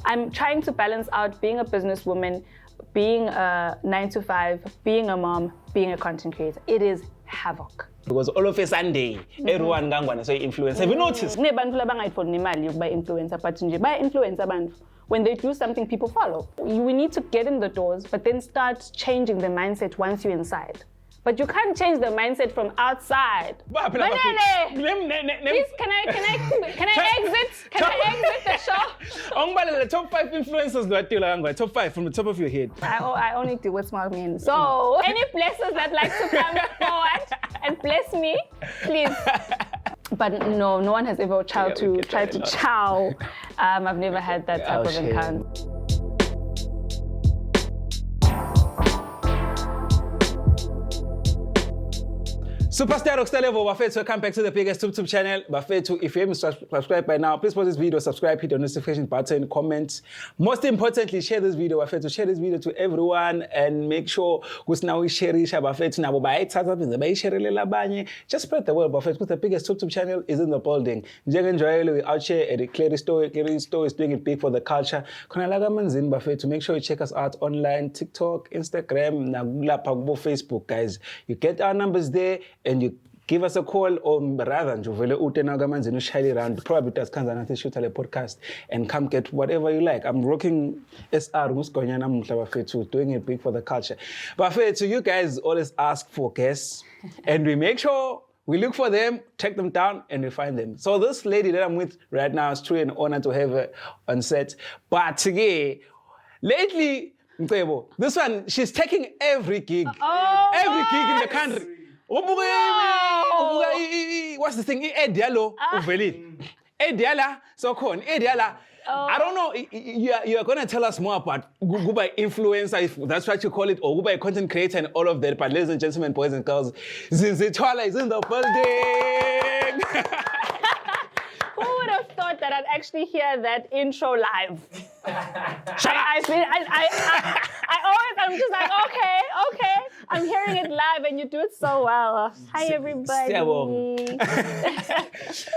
I'm trying to balance out being a businesswoman, being a 9-to-5, being a mom, being a content creator. It is havoc. Because all of a Sunday, everyone gangwana say influencer. Have you noticed? Influencer, but influencer. When they do something, people follow. We need to get in the doors, but then start changing the mindset once you're inside. But you can't change the mindset from outside. Banele! Please, can I exit? Can I exit the show? The top 5 influencers, top 5 from the top of your head. I only deal with smart men. So any blessers that like to come forward and bless me, please. But no one has ever tried to chow. I've never had that type of encounter. Superstar Rockstar Levol, welcome back to the biggest YouTube channel. If you haven't subscribed by now, please pause this video, subscribe, hit the notification button, comment. Most importantly, share this video. Share this video to everyone and make sure now we share it. Just spread the word. Because the biggest YouTube channel is in the building. We're out here at Ikleri Store. Ikleri Store is doing it big for the culture. To make sure you check us out online, TikTok, Instagram, Facebook, guys. You get our numbers there. And you give us a call, or rather, probably does shoot a podcast and come get whatever you like. I'm rocking SR, doing it big for the culture. But so you guys always ask for guests, and we make sure we look for them, track them down, and we find them. So this lady that I'm with right now, is truly an honor to have her on set. But lately, this one, she's taking every gig, every gig in the country. What's the thing? Edialo, Ediala, so con Ediala. I don't know. You are going to tell us more about Gubai influencer, if that's what you call it, or Gubai content creator and all of that. But ladies and gentlemen, boys and girls, Zindzi Thwala is in the building. Who would have thought that I'd actually hear that intro live? I'm just like, okay. I'm hearing it live and you do it so well. Hi, everybody.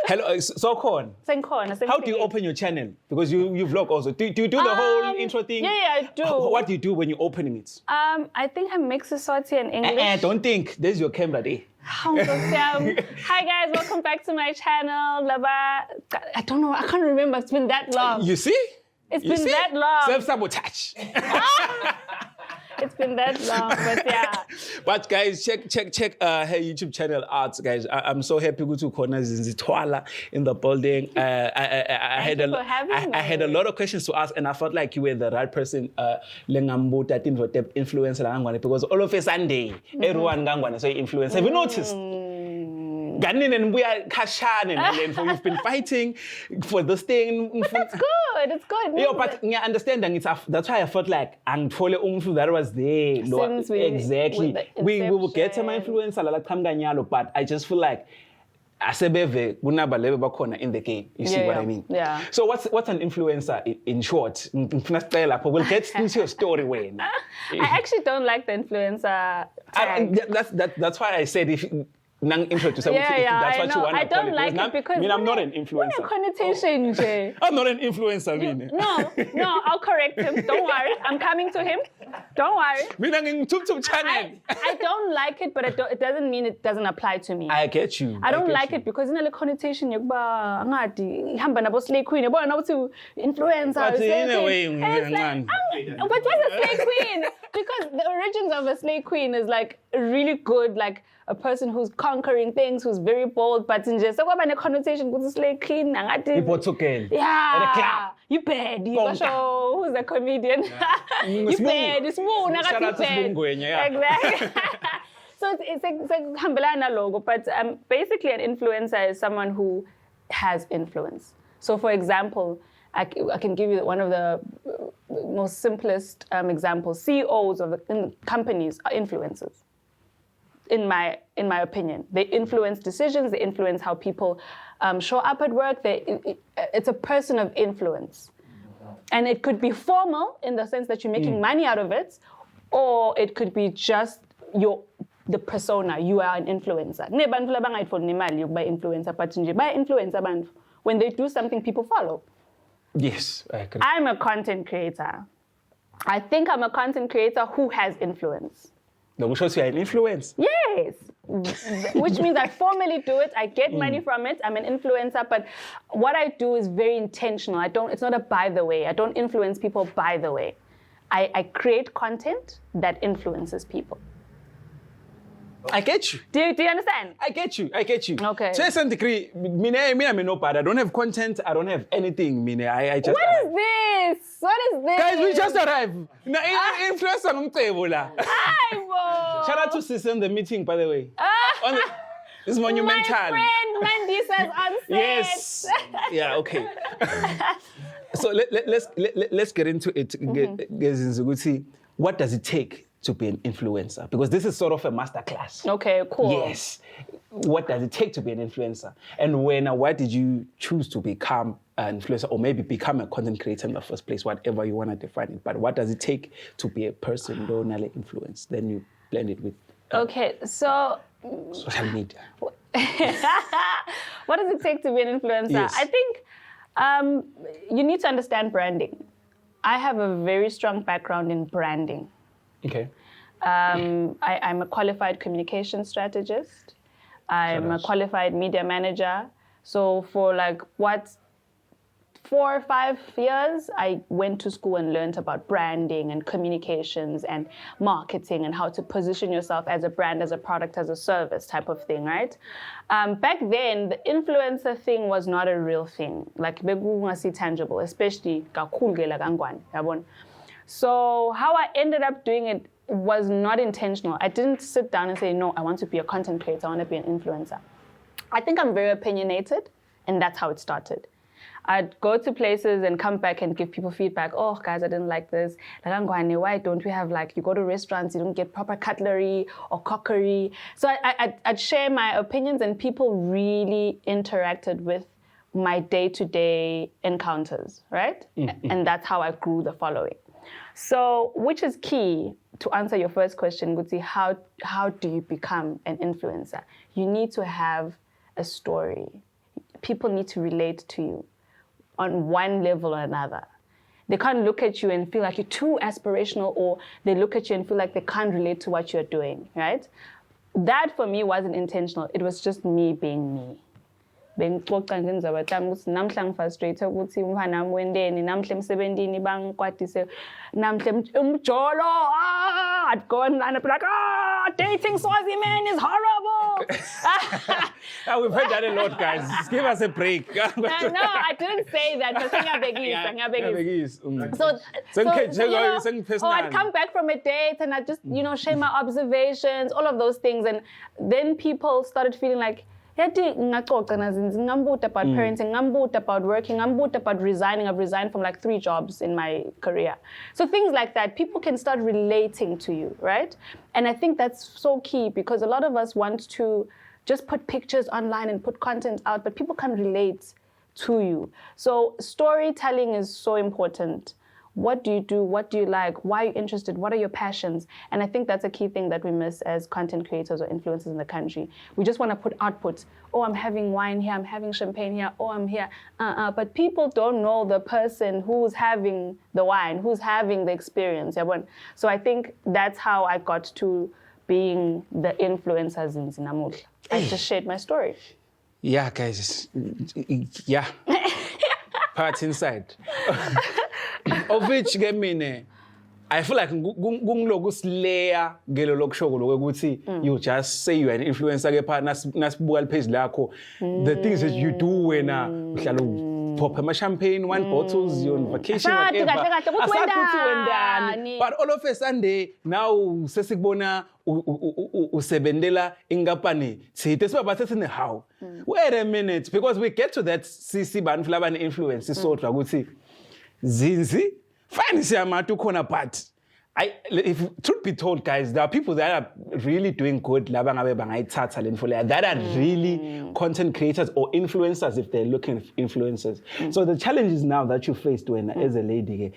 Hello, so Korn. How do you open your channel? Because you vlog also. Do you do the whole intro thing? Yeah, I do. What do you do when you're opening it? I think I mix Eswatini and English. Don't think. There's your camera there. Hi guys, welcome back to my channel. I don't know, I can't remember. It's been that long. You see? It's been that long. Self-sabotage. It's been that long, but yeah. But guys, check her YouTube channel out, guys. I'm so happy to corner Zindzi Thwala in the building. I had a lot of questions to ask, and I felt like you were the right person. Influencer, because all of a Sunday, everyone gangwana say influencer. Have you noticed? And we are Kashan and you've been fighting for this thing. But that's good. It's good. Yeah, but I understand that's why I felt like that was there. Exactly. We will get some influencer, but I just feel like in the game. You see what I mean? Yeah. So what's an influencer in short? We'll get into your story when. I actually don't like the influencer tag. That's why I said if intro to something. That's what you want to call it. I don't like it because I'm not an influencer. Connotation, Jay. I'm not an influencer, No, I'll correct him. Don't worry. I'm coming to him. Don't worry. I don't like it, but it doesn't mean it doesn't apply to me. I get you. I don't like it because in the connotation, influencer. But what's a slay queen? Because the origins of a slay queen is like really good, like a person who's conquering things, who's very bold, but in just a connotation with a slay queen. Yeah. You bad. Who's the comedian? You bad. It's more. Exactly. So it's a Hambelana logo, but basically an influencer is someone who has influence. So for example, I can give you one of the most simplest examples. CEOs of the companies are influencers. In my opinion, they influence decisions. They influence how people show up at work. It's a person of influence, and it could be formal in the sense that you're making money out of it, or it could be just the persona. You are an influencer. When they do something, people follow. Yes, I agree. I'm a content creator. I think I'm a content creator who has influence. No, shows you an influence. Yes, which means I formally do it. I get money from it. I'm an influencer, but what I do is very intentional. It's not a by the way. I don't influence people by the way. I create content that influences people. I get you. Do you understand? I get you. Okay. To a certain degree, me no part. I don't have content. I don't have anything. I just. What is this? Guys, we just arrived. Influencer on table la. Shout out to Sisi in the meeting, by the way. It's monumental. My friend Mandy says on set. Yes. Yeah. Okay. So let's get into it. What does it take to be an influencer? Because this is sort of a masterclass. Okay, cool. Yes. What does it take to be an influencer? And why did you choose to become an influencer or maybe become a content creator in the first place, whatever you want to define it? But what does it take to be a person donally influenced? Then you blend it with okay, so social media. What does it take to be an influencer? Yes. I think you need to understand branding. I have a very strong background in branding. Okay. I'm a qualified communication strategist. I'm a qualified media manager. So for 4 or 5 years, I went to school and learned about branding and communications and marketing and how to position yourself as a brand, as a product, as a service type of thing, right? Back then, the influencer thing was not a real thing. Bekungasi tangible, especially so how I ended up doing it was not intentional. I didn't sit down and say, no, I want to be a content creator, I want to be an influencer. I think I'm very opinionated, and that's how it started. I'd go to places and come back and give people feedback. Oh, guys, I didn't like this. Why don't we have you go to restaurants, you don't get proper cutlery or cookery. So I'd share my opinions, and people really interacted with my day-to-day encounters, right? Mm-hmm. And that's how I grew the following. So, which is key to answer your first question, Gutsi, how do you become an influencer? You need to have a story. People need to relate to you on one level or another. They can't look at you and feel like you're too aspirational, or they look at you and feel like they can't relate to what you're doing, right? That for me wasn't intentional. It was just me being me. Bengixoxa ngenzaba ukuthi namhla ngifrustrate ukuthi umfana wami wendeni, namhla emsebenzini bangikwatise, namhla umjolo, I'd go and be like, dating Swazi men is horrible. We've heard that a lot, guys. Just give us a break. No, I didn't say that. But I'd come back from a date and I'd just, share my observations, all of those things. And then people started feeling like, ngambut about parenting, ngambut about working, ngambut about resigning. I've resigned from 3 jobs in my career. So things like that, people can start relating to you, right? And I think that's so key, because a lot of us want to just put pictures online and put content out, but people can't relate to you. So storytelling is so important. What do you do? What do you like? Why are you interested? What are your passions? And I think that's a key thing that we miss as content creators or influencers in the country. We just want to put outputs. Oh, I'm having wine here. I'm having champagne here. Oh, I'm here. But people don't know the person who's having the wine, who's having the experience. So I think that's how I got to being the influencer Zindzi Thwala. I just shared my story. Yeah, guys. Yeah. Part inside. Of which I feel like you just say you're an influencer the things that you do when pop champagne, wine bottles, you're on vacation, whatever. But all of a sudden, now sesikbona usebendela ingapani. How? Wait a minute, because we get to that CC banflaban influence so Zindzi, fine, but if truth be told, guys, there are people that are really doing good, that are really content creators or influencers if they're looking for influencers. So the challenge is now that you faced when as a lady,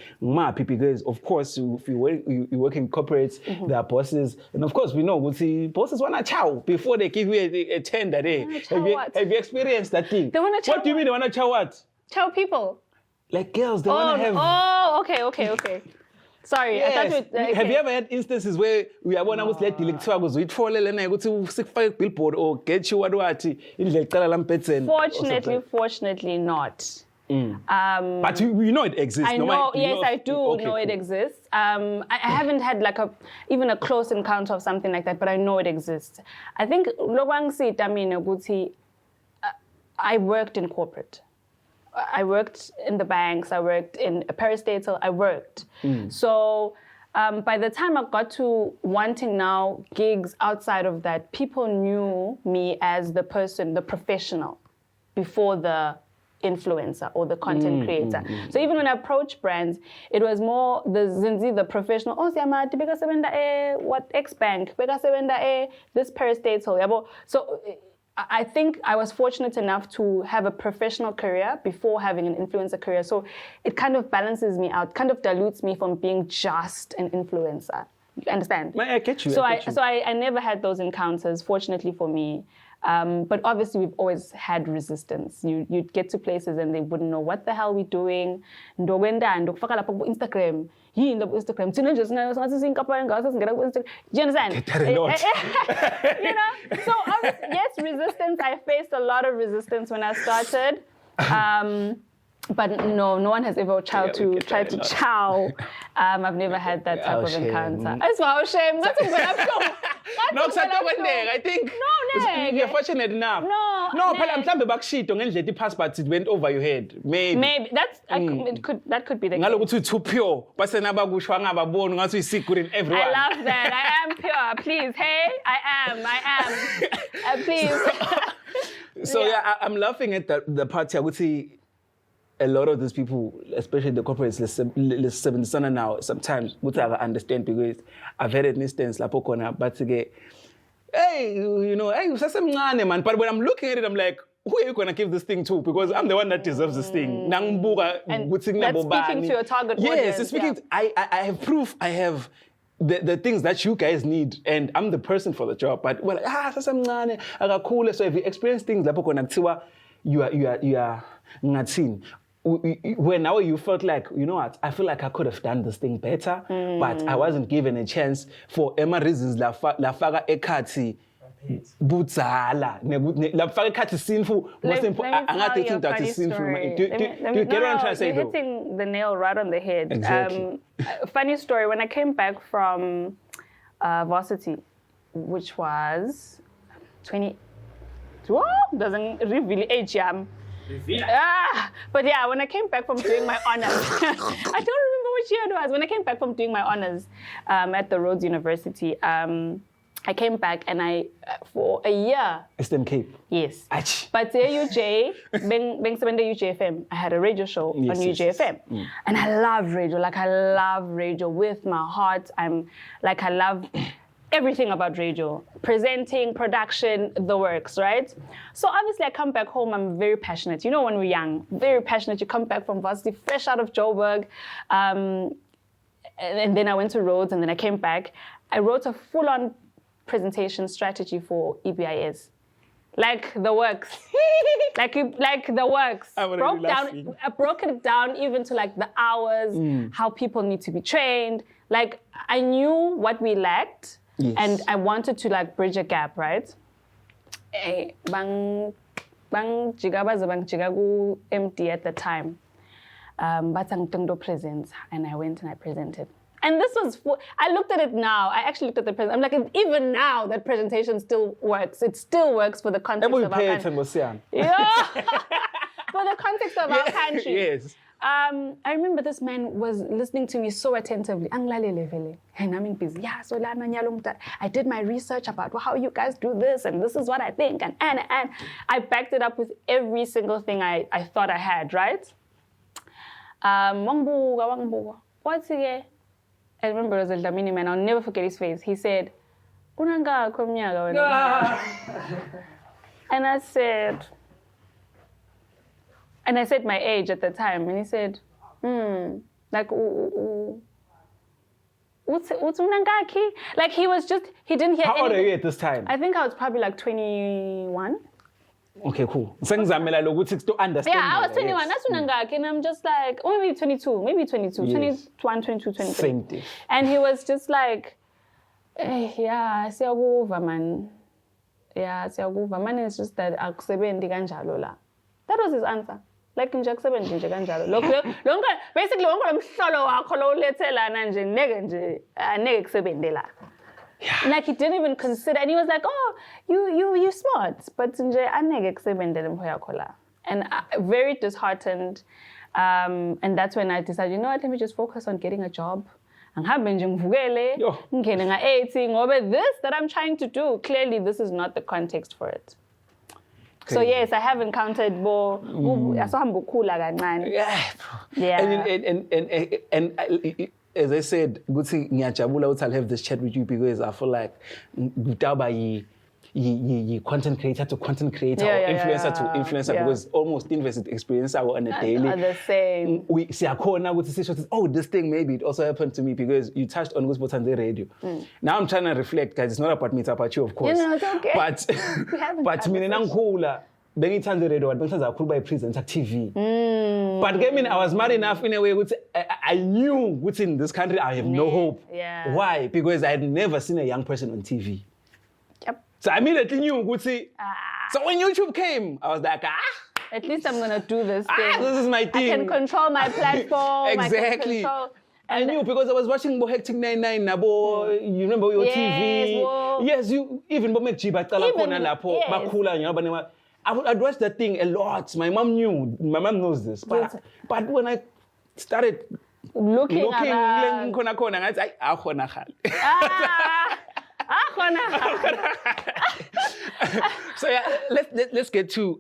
because of course, if you work in corporates, there are bosses, and of course we know bosses want to chow before they give you a tender. Have you experienced that thing? They want to chow. What do you mean they want to chow what? Chow people. Like girls, they want to have... Oh, okay. Sorry, Yes. I thought okay. Have you ever had instances where we are one of us let the lecture goes with for lena ukuthi sikufake billboard or get you what indlela icala lampetsen? Fortunately not. But you know it exists. I know, I do know it exists. I haven't had like even a close encounter of something like that, but I know it exists. I think I worked in corporate. I worked in the banks, I worked in a parastatal, I worked. So by the time I got to wanting now gigs outside of that, people knew me as the person, the professional, before the influencer or the content creator. So even when I approached brands, it was more the Zindzi, the professional. Oh, siyamati beka sebenza what X bank, beka sebenza this parastatal. So I think I was fortunate enough to have a professional career before having an influencer career. So it kind of balances me out, kind of dilutes me from being just an influencer. You understand? I get you. So I never had those encounters, fortunately for me. But obviously we've always had resistance. You'd get to places and they wouldn't know what the hell we're doing. Instagram. In the Instagram. Do you understand? Get that a lot. You know? So yes, resistance. I faced a lot of resistance when I started. But no one has ever tried to chow. I've never had that type of encounter. It's wow, shame. That's no, I think you're fortunate enough. No, but I'm talking about shit. It passed, but it went over your head. Maybe that could be the case. Too pure. But I love that. I am pure. Please, hey, I am. Please. So yeah, I'm laughing at the part. I would say a lot of these people, especially the corporates, let's 70 now, sometimes what I understand because I've had an instance like but again, hey, man. But when I'm looking at it, I'm like, who are you going to give this thing to? Because I'm the one that deserves this thing. And that's speaking to your target audience. Yes, it's speaking. Yeah. I have proof. I have the things that you guys need, and I'm the person for the job. But well, cool. So if you experience things like you are not seen. When now you felt like, you know what, I feel like I could have done this thing better, but I wasn't given a chance for Emma reasons la faga ekati butzala la faga ekati sinful. Most important, I'm not thinking that is sinful. Do you get what I'm trying to say? You're hitting the nail right on the head. Exactly. Funny story. When I came back from varsity, which was 20, doesn't really age but yeah, when I came back from doing my honors, I don't remember which year it was. When I came back from doing my honors at the Rhodes University, I came back and for a year. Eastern Cape. Yes. Ach. But there UJ, being UJFM, I had a radio show on UJFM. Yes. And I love radio. Like I love radio with my heart. I love everything about radio, presenting, production, the works, right? So obviously I come back home, I'm very passionate. You know when we're young, very passionate. You come back from varsity, fresh out of Joburg. And then I went to Rhodes and then I came back. I wrote a full-on presentation strategy for EBIS. Like the works. like the works. I broke it down even to like the hours, how people need to be trained. Like I knew what we lacked. Yes. And I wanted to like bridge a gap, right? Bang jigagu empty at the time. But Tangdo presents, and I went and I presented. And this was, I looked at it now. I actually looked at the presentation. I'm like, even now that presentation still works. It still works for the context of our country. Yeah. For the context of our country. Yes. I remember this man was listening to me so attentively. And I'm busy. Yeah, so I did my research about how you guys do this, and this is what I think. And I backed it up with every single thing I thought I had, right? I remember it was a Dlamini man. I'll never forget his face. He said, Unanga komnyaga. And I said my age at the time, and he said, like, like he was just, he didn't hear anything. How old are you at this time? I think I was probably like 21. Okay, cool. Sengizamela lokuthi to understand. Yeah, I was 21. That's when and I'm just like, oh, maybe 22, yes. 21, 22, 23. Same thing. And he was just like, yeah, siyakuva man. Yeah, siyakuva man. It's just that akusebenzi kanjalo la. That was his answer. Like nje akusebenzi nje kanjalo. Basically wonke lomhlolo wakho lo ulethelana nje neke kusebenze la. Yeah. Like he didn't even consider, and he was like, "Oh, you smart, but nje aneke kusebenze lempo yakho la." And very disheartened. And that's when I decided, you know what? Let me just focus on getting a job. Angihambe nje ngivukele, ngene nga-80 ngoba this that I'm trying to do, clearly this is not the context for it. Okay. So yes, I have encountered more. Yeah. And as I said, I'll have this chat with you because I feel like you content creator to content creator or influencer to influencer because almost invested experience on a daily. The same. We see a corner with the oh, this thing maybe it also happened to me because you touched on what's on the radio. Now I'm trying to reflect, guys. It's not about me, it's about you, of course. It's okay. But me and Bengithandle radio, but bengithandle by presenter TV. But I was smart enough in a way which I knew what's in this country I have no hope. Yeah. Why? Because I had never seen a young person on TV. Yep. So I immediately knew so when YouTube came, I was like, at least I'm gonna do this thing. This is my thing. I can control my platform. Exactly. I knew because I was watching Hectic 99 Nabo, you remember your TV. Well, yes, you even make Jiba Talakona Lapo, Bakula, you know, I'd watch that thing a lot. My mom knows this. But when I started looking around, so yeah, let's get to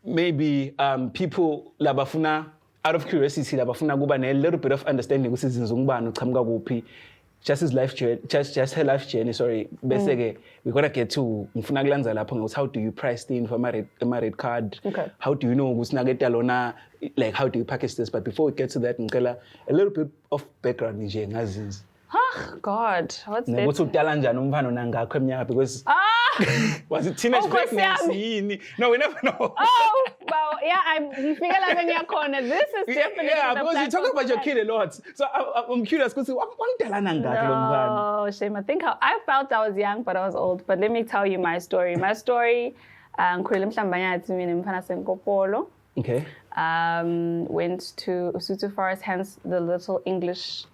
maybe people labafuna out of curiosity labafuna kuba a little bit of understanding ukuthi izinzungubani uchamuka kuphi. Just his life journey, just her life journey. Sorry, basically, we gotta get to ngifuna kulanza lapho. How do you price things for a married card? Okay. How do you know usinageta lona? Like how do you package this? But before we get to that, ngicela a little bit of background nje ngazinzi. Oh God, what's that? What's udala njani umfana nangakho eminyaka because was it teenage pregnancy? No, we never know. Oh, well, yeah, I figure like when you're corner, this is definitely because you talk about your kid a lot. So I'm curious because what udala nangakho lo mfana? Oh, shame. I think I felt I was young, but I was old. But let me tell you my story. My story, ngikhulele emhlambanya mina mfana senkopolo. Okay. Went to Eswatini Forest, hence the little English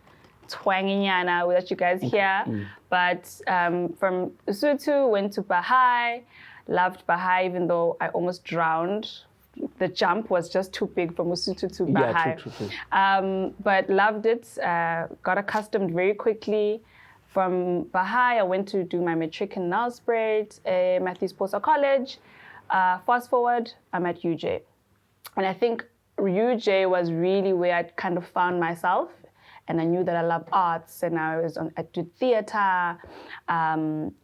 twanginyana that you guys hear. But from Eswatini, went to Bahai, loved Bahai even though I almost drowned. The jump was just too big from Eswatini to Bahai. Yeah, true. But loved it, got accustomed very quickly. From Bahai, I went to do my matric in Nelspruit, Matthews Poster College. Fast forward, I'm at UJ. And I think UJ was really where I kind of found myself. And I knew that I loved arts, and I did theater.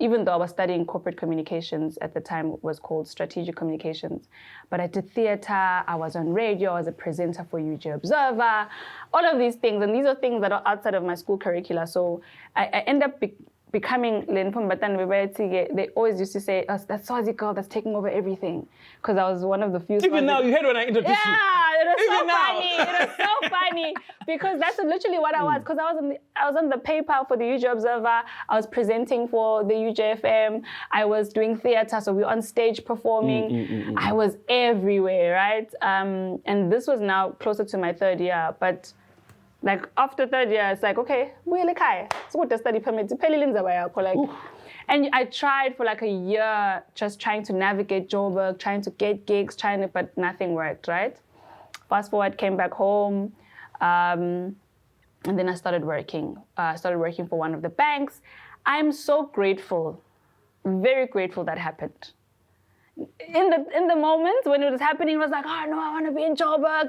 Even though I was studying corporate communications at the time, it was called strategic communications. But I did theater, I was on radio, I was a presenter for UJ Observer, all of these things. And these are things that are outside of my school curricula. So I end up becoming, they always used to say, oh, that Swazi girl that's taking over everything. Because I was one of the few. Even now, you heard when I introduced you. Yeah, it was so funny. It was so funny. Because that's literally what I was. Because I was on the paper for the UJ Observer. I was presenting for the UJFM. I was doing theater, so we were on stage performing. I was everywhere, right? And this was now closer to my third year. But like after third year, it's like, okay, so what the study permit? And I tried for like a year just trying to navigate Joburg, trying to get gigs, but nothing worked, right? Fast forward, came back home, and then I started working. I started working for one of the banks. I'm so grateful, very grateful that happened. In the moment when it was happening, I was like, oh no, I want to be in Joburg.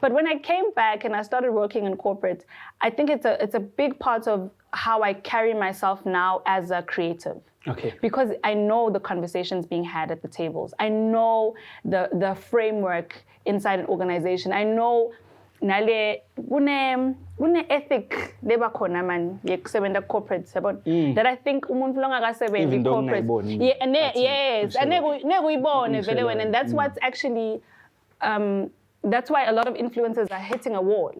But when I came back and I started working in corporate, I think it's a big part of how I carry myself now as a creative. Okay. Because I know the conversations being had at the tables. I know the framework inside an organization. I know nale kune ethic leba khona man yekusebenta corporate yabona that I think umuntu longakasebenzi corporate yes nekuyibone vele wena and that's what's actually that's why a lot of influencers are hitting a wall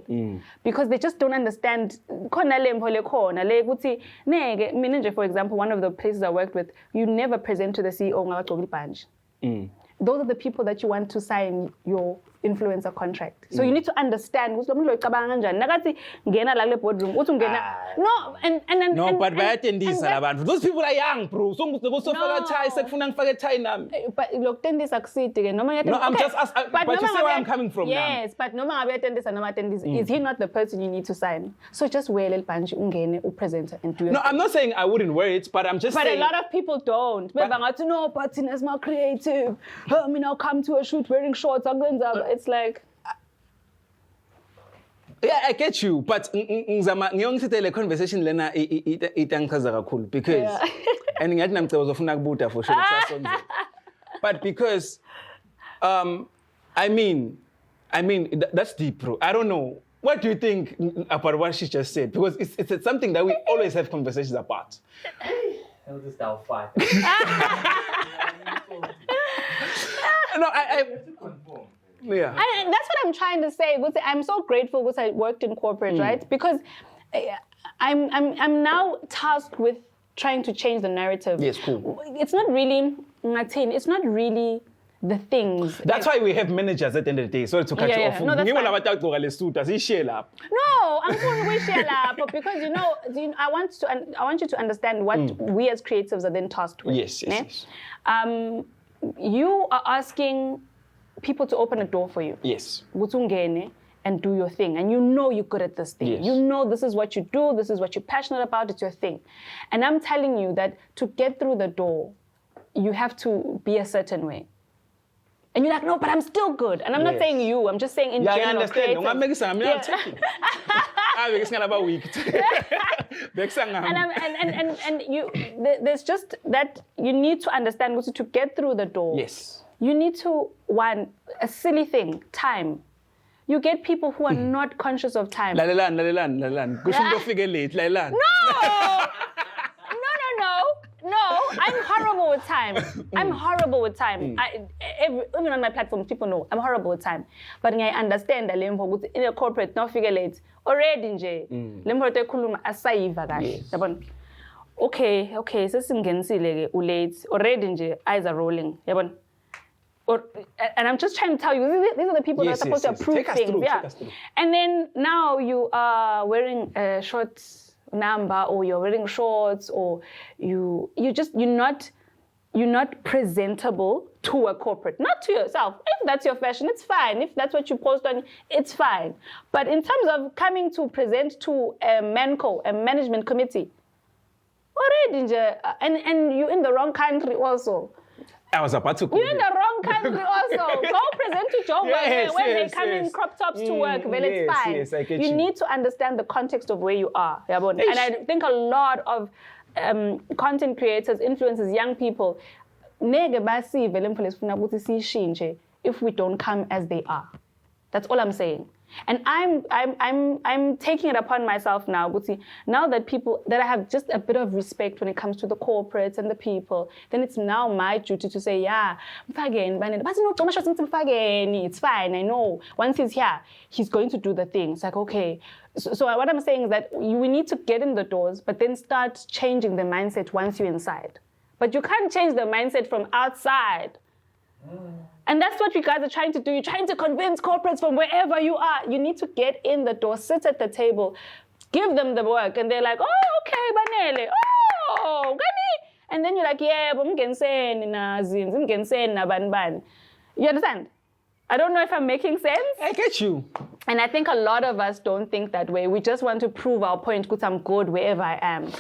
because they just don't understand khona lempo lekhona le ukuthi neke mina nje for example one of the places I worked with you never present to the CEO ngabagcoka ibhanje those are the people that you want to sign your influencer contract. So you need to understand ukuthi lo muntu uyicabanga kanjani. Nakathi ngena la kule boardroom uthi ungena no but bayatendisa labantu. Those people are young bro. So ngizofaka tie sekufuna ngifake tie nami. But lokutendisa akusidi ke noma No, I'm just asking but you see where I'm coming from now. Yes, but noma ngabe yatendisa noma atendisa is he not the person you need to sign? So just wear leli bhanje ungene upresenter and do your No, I'm not saying I wouldn't wear it, but I'm just saying a lot of people don't. Bangathi no, but it's more creative. I mean, I'll come to a shoot wearing shorts. It's like yeah, I get you, but ngizama ngiyongithethele conversation lena itangichaza kakhulu because and ngathi namcebo uzofuna kubuta for sure but because I mean that's deep bro. I don't know. What do you think about what she just said? Because it's something that we always have conversations about. Hell just our fight. No, I yeah. And that's what I'm trying to say. I'm so grateful because I worked in corporate, right? Because I'm now tasked with trying to change the narrative. Yes, cool. It's not really the things. That's why we have managers at the end of the day. Sorry to cut you off. No, that's fine. No, I'm going to share up because I want you to understand what we as creatives are then tasked with. Yes. You are asking people to open a door for you. Yes. And do your thing. And you know you're good at this thing. Yes. You know this is what you do, this is what you're passionate about, it's your thing. And I'm telling you that to get through the door, you have to be a certain way. And you're like, no, but I'm still good. And I'm not saying you, I'm just saying in general. I understand. There's just that you need to understand to get through the door. Yes. You need to, a silly thing, time. You get people who are not conscious of time. Lalelan. No, I'm horrible with time. I'm horrible with time. Even on my platform, people know I'm horrible with time. But I understand that in a corporate, not figure late. Already, lembo tekhuluma asayiva kahle. Okay, sesingensile ke ulate. Already nje eyes are rolling. Yabona. And I'm just trying to tell you, these are the people that are supposed to approve things. And then now you are wearing a short number, or you're wearing shorts, or you're not presentable to a corporate, not to yourself. If that's your fashion, it's fine. If that's what you post on, it's fine. But in terms of coming to present to a ManCo, a management committee, already, and you're in the wrong country also. I was about to. You're in the wrong country also. Go present to Joe when they come in crop tops to work. Well, it's fine. Yes, I get you need to understand the context of where you are. And I think a lot of content creators, influencers, young people, if we don't come as they are. That's all I'm saying. And I'm taking it upon myself now, Guti. Now that I have just a bit of respect when it comes to the corporates and the people, then it's now my duty to say, yeah, it's fine, I know. Once he's here, he's going to do the thing. It's like, okay. So what I'm saying is that we need to get in the doors, but then start changing the mindset once you're inside. But you can't change the mindset from outside. And that's what you guys are trying to do. You're trying to convince corporates from wherever you are. You need to get in the door, sit at the table, give them the work, and they're like, oh, okay, banele, oh, gani. And then you're like, yeah, but you understand? I don't know if I'm making sense. I get you. And I think a lot of us don't think that way. We just want to prove our point because I'm good wherever I am. Good.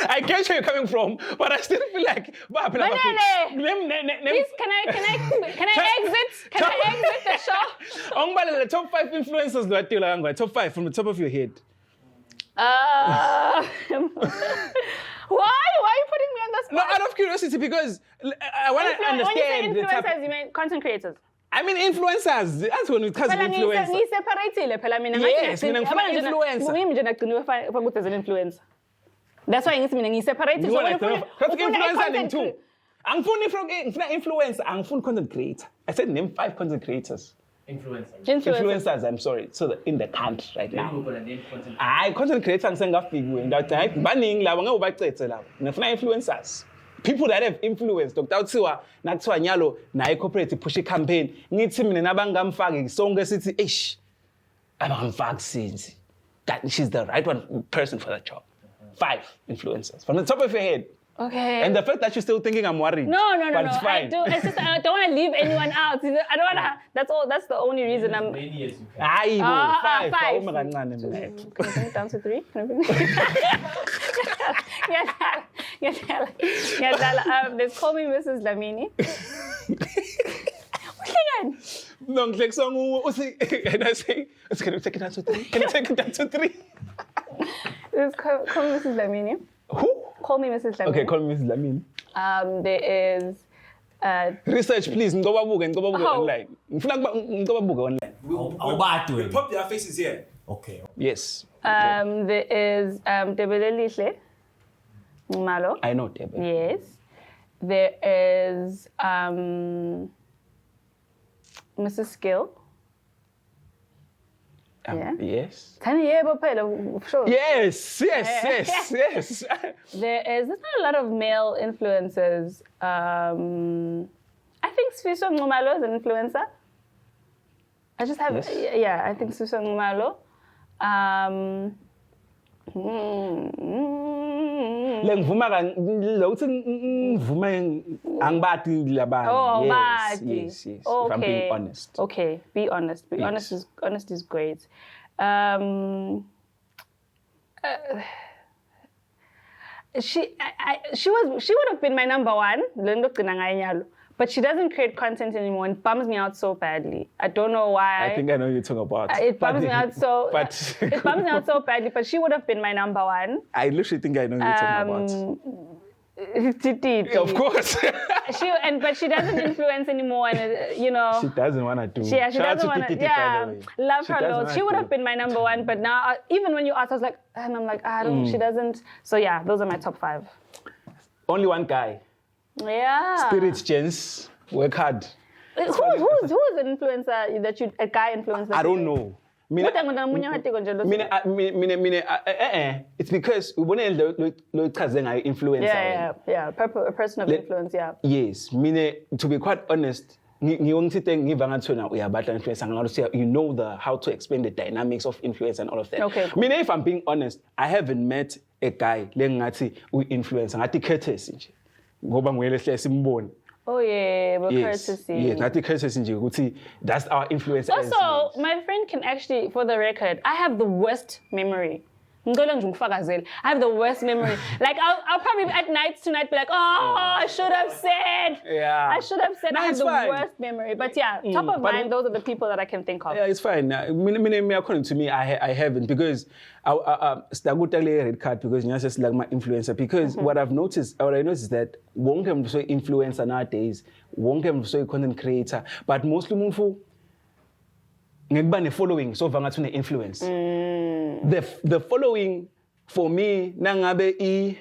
I get where you're coming from, but I still feel like please, can I exit? Can I exit the show? The top 5 influencers, top 5 from the top of your head. Why? Why are you putting me on the spot? No, out of curiosity, because I want to understand. When you say influencers, you mean content creators? I mean influencers. That's when it comes to influencers. Ngiseparatile phela mina Yes, mina ngifuna influencer. Ngimi nje ngigcina ukuthi as an influencer. That's why ngithi mina ngiseparate so influencer name too. Angifuni influencer, angifuni content creator. I said name 5 content creators. Influencers, I'm sorry. So in the country right now. Content creator ngisengafiki ngathi hayi baningi labo ngeke ubacethe labo. Ngifuna influencers. People that have influence. Dr. Uthiwa nakuthiwa nyalo nayi corporate push campaign. Ngithi mina nabangamfaki sonke sithi eish abangamfaki Zindzi. That she's the right person for that job. 5 influencers from the top of your head. Okay. And the fact that you're still thinking I'm worried. No. It's fine. It's just I don't want to leave anyone out. I don't want to. That's the only reason I'm. Many as you can. 5. Can I down to 3? There's Call Me Mrs. Lamini. No, like song. And I say, can you take it down to 3? Can you take it down to 3? There's Call Me Mrs. Lamini. Who? Call Me Mrs. Lamini. Okay, Call Me Mrs. Lamini. There is. Research, please. Ngobabuke online. Online. We'll pop their faces here. Okay. Yes. There is Tebelelihle Malo. I know Tebe. Yes. There is Mrs. Skill. Yeah. Yes. Sure. Yes. There's not a lot of male influencers. I think Sfiso Ngumalo is an influencer. I just have, yes. I think Sfiso Ngumalo. Yes. Okay. If I'm being honest. Okay, be honest. Honest is great. She would have been my number 1, but she doesn't create content anymore and bums me out so badly. I don't know why. I think I know you're talking about. It bums me out so. It bums me out so badly. But she would have been my number 1. I literally think I know you're talking about. Of course. But she doesn't influence anymore, and she doesn't want to do. She doesn't want to. Yeah, love her loads. She would have been my number 1, but now even when you ask, I was like, and I'm like, I don't. She doesn't. So yeah, those are my top 5. Only one guy. Yeah. Spirits, gents, work hard. Who's an influencer a guy influencer? I don't know. It's because we want to influence. Yeah. A person of influence. Yeah. Yes. To be quite honest, you know how to explain the dynamics of influence and all of that. Okay. Cool. If I'm being honest, I haven't met a guy who influence courtesy. Oh yeah, but yes. courtesy. Yes, courtesy. That's our influence. Also, my friend can actually, for the record, I have the worst memory. I have the worst memory. Like I'll probably at night tonight be like, I should have said. Yeah. I should have said. I have the worst memory. But yeah, top of mind, those are the people that I can think of. Yeah, it's fine. According to me, I haven't because I red card because it's just like my influencer. Because what I noticed is that won't have so influencer nowadays, won't have so content creator, but mostly mumfu. Following so vangatune influence. The following for me nangabe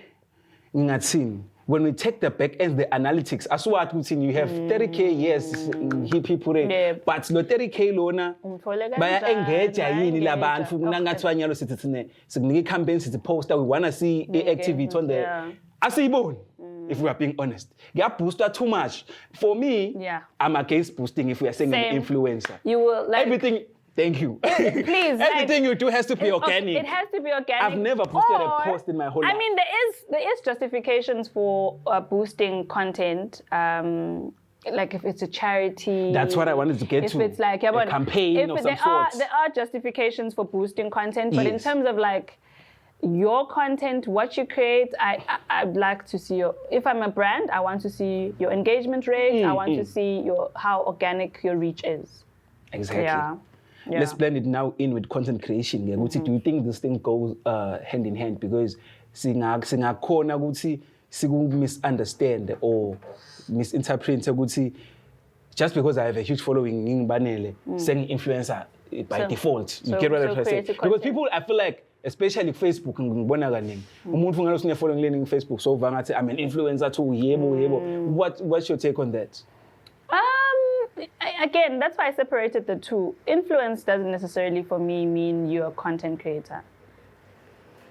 when we take the back end, the analytics, as what we you have 30k, yes, people, but no 30k lona, by engage labantu nangatwa nyalo sithi campaigns to poster we want to see activity on the asibone. If we are being honest, get boosted too much. For me, I'm against boosting if we are saying an influencer. You will like everything. Thank you. Please, everything you do has to be organic. It has to be organic. I've never boosted a post in my whole life. I mean, there is justifications for boosting content. Like if it's a charity. That's what I wanted to get to. If it's like a campaign of some sort. There are justifications for boosting content, but in terms of like your content, what you create, I'd like to see if I'm a brand, I want to see your engagement rate. I want to see how organic your reach is. Exactly. Yeah. Let's blend it now in with content creation. Do you think this thing goes hand in hand? Because singakhona ukuthi siku misunderstand or misinterpret ukuthi just because I have a huge following, saying influencer by default. You get what I'm trying to say? Because people, I feel like, especially Facebook, following Facebook, so I'm an influencer too. What's your take on that? Again, that's why I separated the two. Influence doesn't necessarily, for me, mean you're a content creator.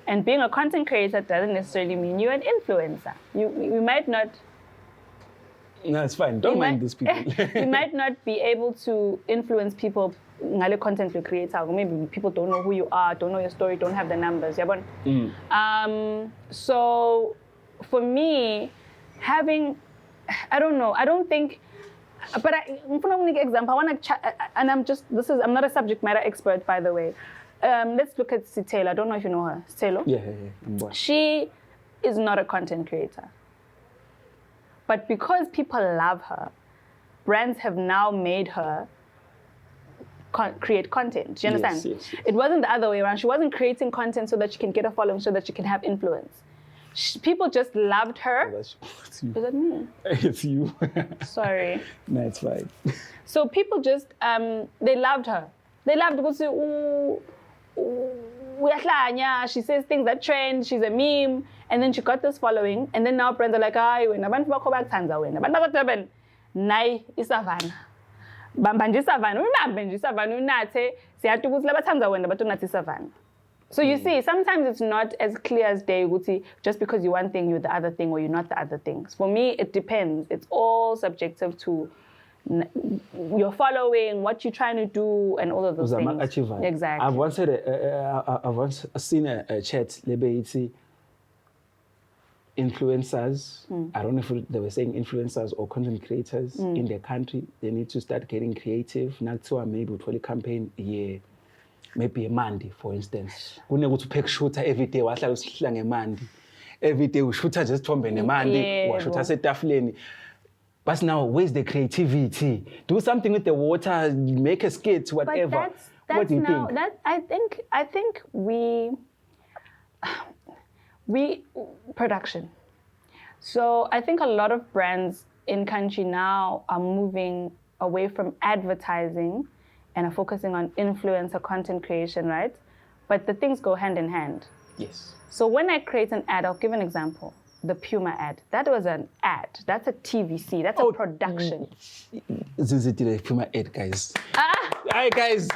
And being a content creator doesn't necessarily mean you're an influencer. You might not... No, it's fine. Don't mind these people. You might not be able to influence people ngale content you create. Or maybe people don't know who you are, don't know your story, don't have the numbers. So for me, having... I don't know. I don't think... But I'm going to example. I want to, and I'm not a subject matter expert, by the way. Let's look at Sitelo. I don't know if you know her. Sitelo? Yeah. She is not a content creator. But because people love her, brands have now made her create content. Do you understand? Yes. It wasn't the other way around. She wasn't creating content so that she can get a following, so that she can have influence. People just loved her. It's you. Is that me? It's you. Sorry. No, it's fine. So people just, they loved her. They loved because she says things that trend, she's a meme, and then she got this following, and then now brands are like, abantu bakho bakuthanda wena. Abantu bakho nayi isavana. Bamba nje isavana, unambe nje isavana unathe, siyathi ukuthi labathanda wena bathi unathi isavana. So you see, sometimes it's not as clear as day, Guti, just because you're one thing, you're the other thing, or you're not the other things. For me, it depends. It's all subjective to your following, what you're trying to do, and all of those things. Exactly. I've once seen a chat, influencers, I don't know if they were saying influencers or content creators in their country, they need to start getting creative. Nakuthiwa maybe for the campaign, maybe a Mandi, for instance. When you go to pick shooter every day, every day we shoot just from Mandi, or shoot at Tafleni. But now, where's the creativity? Do something with the water, make a skit, whatever. But what do you think? I think we production. So I think a lot of brands in country now are moving away from advertising and are focusing on influencer content creation, right? But the things go hand in hand. Yes. So when I create an ad, I'll give an example. The Puma ad. That was an ad. That's a TVC. That's a production. Zindzi Thwala Puma ad, guys. Hi, guys.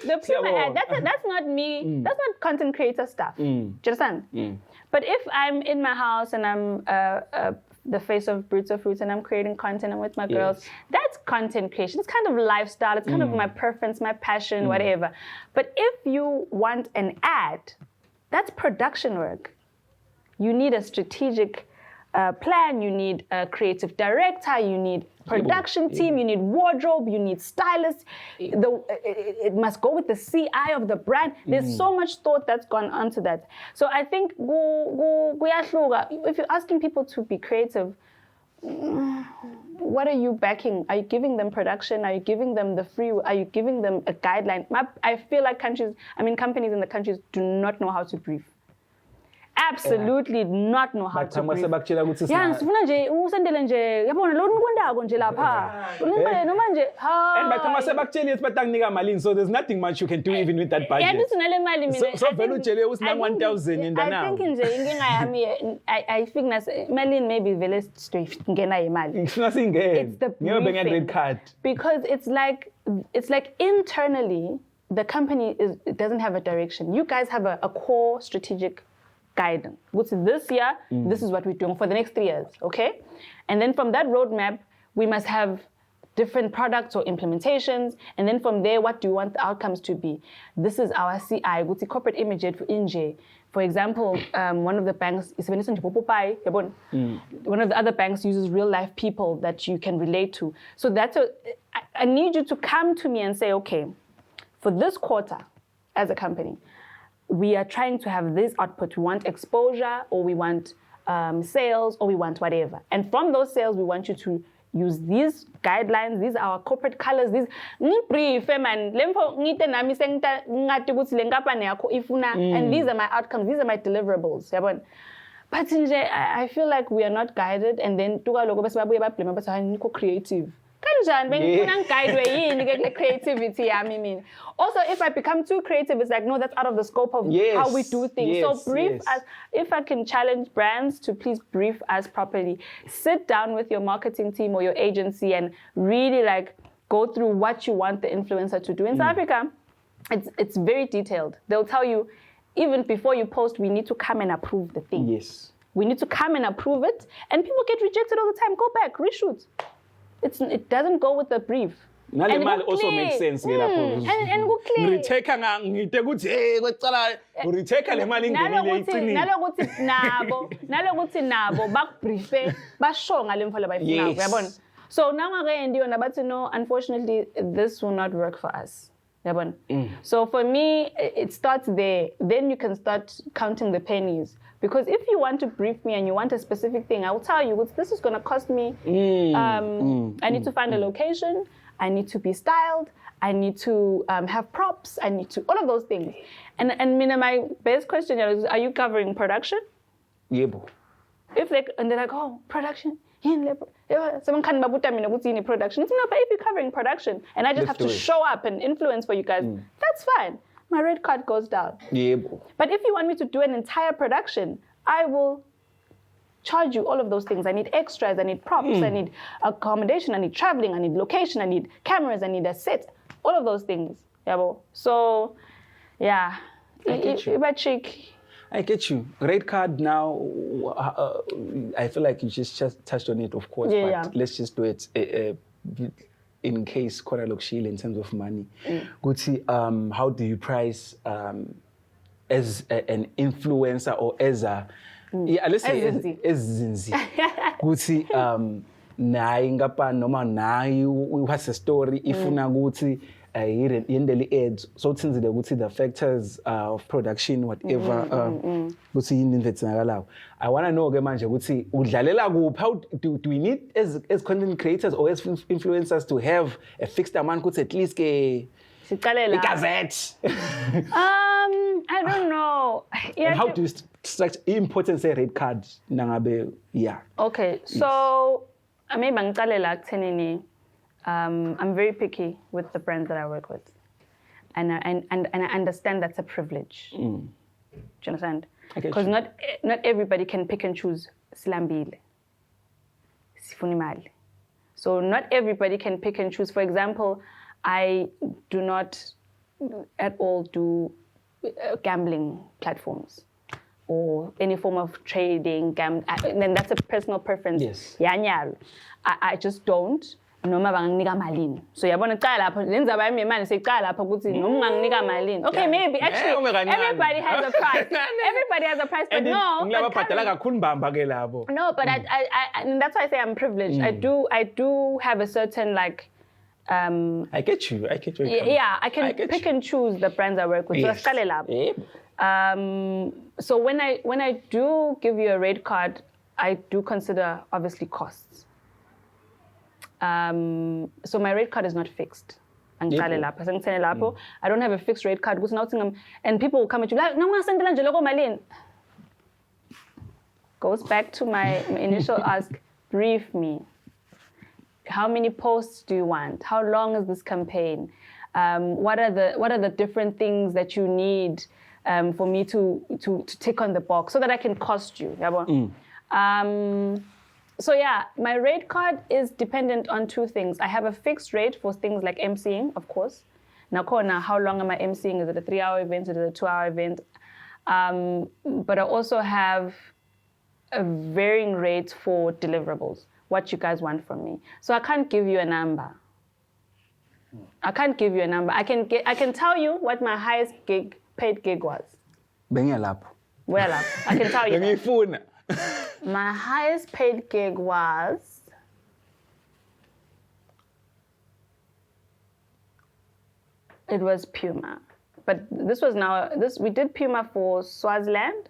The Puma ad, that's not me. That's not content creator stuff. Do you understand? But if I'm in my house and I'm the face of Brutes of Fruits and I'm creating content and with my girls, that's content creation. It's kind of lifestyle. It's kind of my preference, my passion, whatever. But if you want an ad, that's production work. You need a strategic plan, you need a creative director, you need production team, you need wardrobe, you need stylists. It must go with the CI of the brand. There's so much thought that's gone onto that. So I think if you're asking people to be creative, what are you backing? Are you giving them production? Are you giving them the free? Are you giving them a guideline? I feel like companies in the countries do not know how to brief. Absolutely not know how to brief. Yeah, sifuna nje usendele nje yabona lo nikwendako nje lapha. Ulimbele noma nje ha. And by time sebakutshela ukuthi batakunika malini, so there's nothing much you can do even with that budget. Yeah, this nale mali mina. So vele utshele usina 1000 in the now. I think nje inkinga yami I think malini maybe vele straight ngena imali. Ifuna singene. It's the briefing. Because it's like internally the company doesn't have a direction. You guys have a core strategic guidance. Which this year, this is what we're doing for the next 3 years, okay? And then from that roadmap, we must have different products or implementations. And then from there, what do you want the outcomes to be? This is our CI, which is corporate image for INJ. For example, one of the banks, one of the other banks uses real life people that you can relate to. So I need you to come to me and say, okay, for this quarter as a company, we are trying to have this output. We want exposure, or we want sales, or we want whatever. And from those sales, we want you to use these guidelines. These are our corporate colors. And these are my outcomes. These are my deliverables. But I feel like we are not guided, and then creative. Creativity, also, if I become too creative, it's like, no, that's out of the scope of how we do things. So brief us. If I can challenge brands to please brief us properly, sit down with your marketing team or your agency and really go through what you want the influencer to do. In South Africa, it's very detailed. They'll tell you, even before you post, we need to come and approve the thing. Yes. We need to come and approve it, and people get rejected all the time. Go back, reshoot. It doesn't go with the brief. And also makes sense. And so now unfortunately, this will not work for us. So for me, it starts there. Then you can start counting the pennies. Because if you want to brief me and you want a specific thing, I will tell you, this is going to cost me. I need to find a location. I need to be styled. I need to have props. I need to, all of those things. And my best question is, are you covering production? Yeah. And they're like, oh, production? Someone can production. It's not, but if you're covering production and I just have to show up and influence for you guys, that's fine. My red card goes down. Yeah. But if you want me to do an entire production, I will charge you all of those things. I need extras, I need props, I need accommodation, I need traveling, I need location, I need cameras, I need a set, all of those things. So, yeah. I get you. Red card now, I feel like you just touched on it, of course, but let's just do it in case in terms of money. Guti, how do you price as an influencer or as a... let's say as Zindzi. Guti, nayi ngapa noma nayi what's the story ifuna guthi yendeli ads so thinzile ukuthi the factors of production whatever guthi yini invetsakalayo. I want to know ke manje ukuthi udlalela kuphi. How do we need as content creators or as influencers to have a fixed amount ukuthi at least ke siqalela igazette? I don't know. And how do you structure importance say red card nangabe okay, so maybe ngiqalela ekuthenini I'm very picky with the brands that I work with, and I understand that's a privilege. Do you understand? Because not everybody can pick and choose silambile, sifuna imali. So not everybody can pick and choose. For example, I do not at all do gambling platforms or any form of trading. Then that's a personal preference. Yes. I just don't. Noma banginika malini. So yabona qala lapho lenza bayimi imali seqala lapho ukuthi noma unganginika malini. Okay, maybe actually everybody has a price. Everybody has a price, but no. No, but I and that's why I say I'm privileged. I do have a certain like I get you. Yeah, I can pick and choose the brands I work with. Yes. So when I do give you a red card, I do consider obviously costs. So my red card is not fixed. I don't have a fixed red card. And people will come at you like, no, goes back to my initial ask, brief me. How many posts do you want? How long is this campaign? What are the different things that you need for me to tick on the box so that I can cost you? So yeah, my rate card is dependent on two things. I have a fixed rate for things like emceeing, of course. Now, how long am I emceeing? Is it a 3-hour event? Is it a 2-hour event? But I also have a varying rate for deliverables, what you guys want from me. So I can't give you a number. I can tell you what my highest paid gig was. Well, I can tell you that. My highest paid gig was Puma. But we did Puma for Swaziland,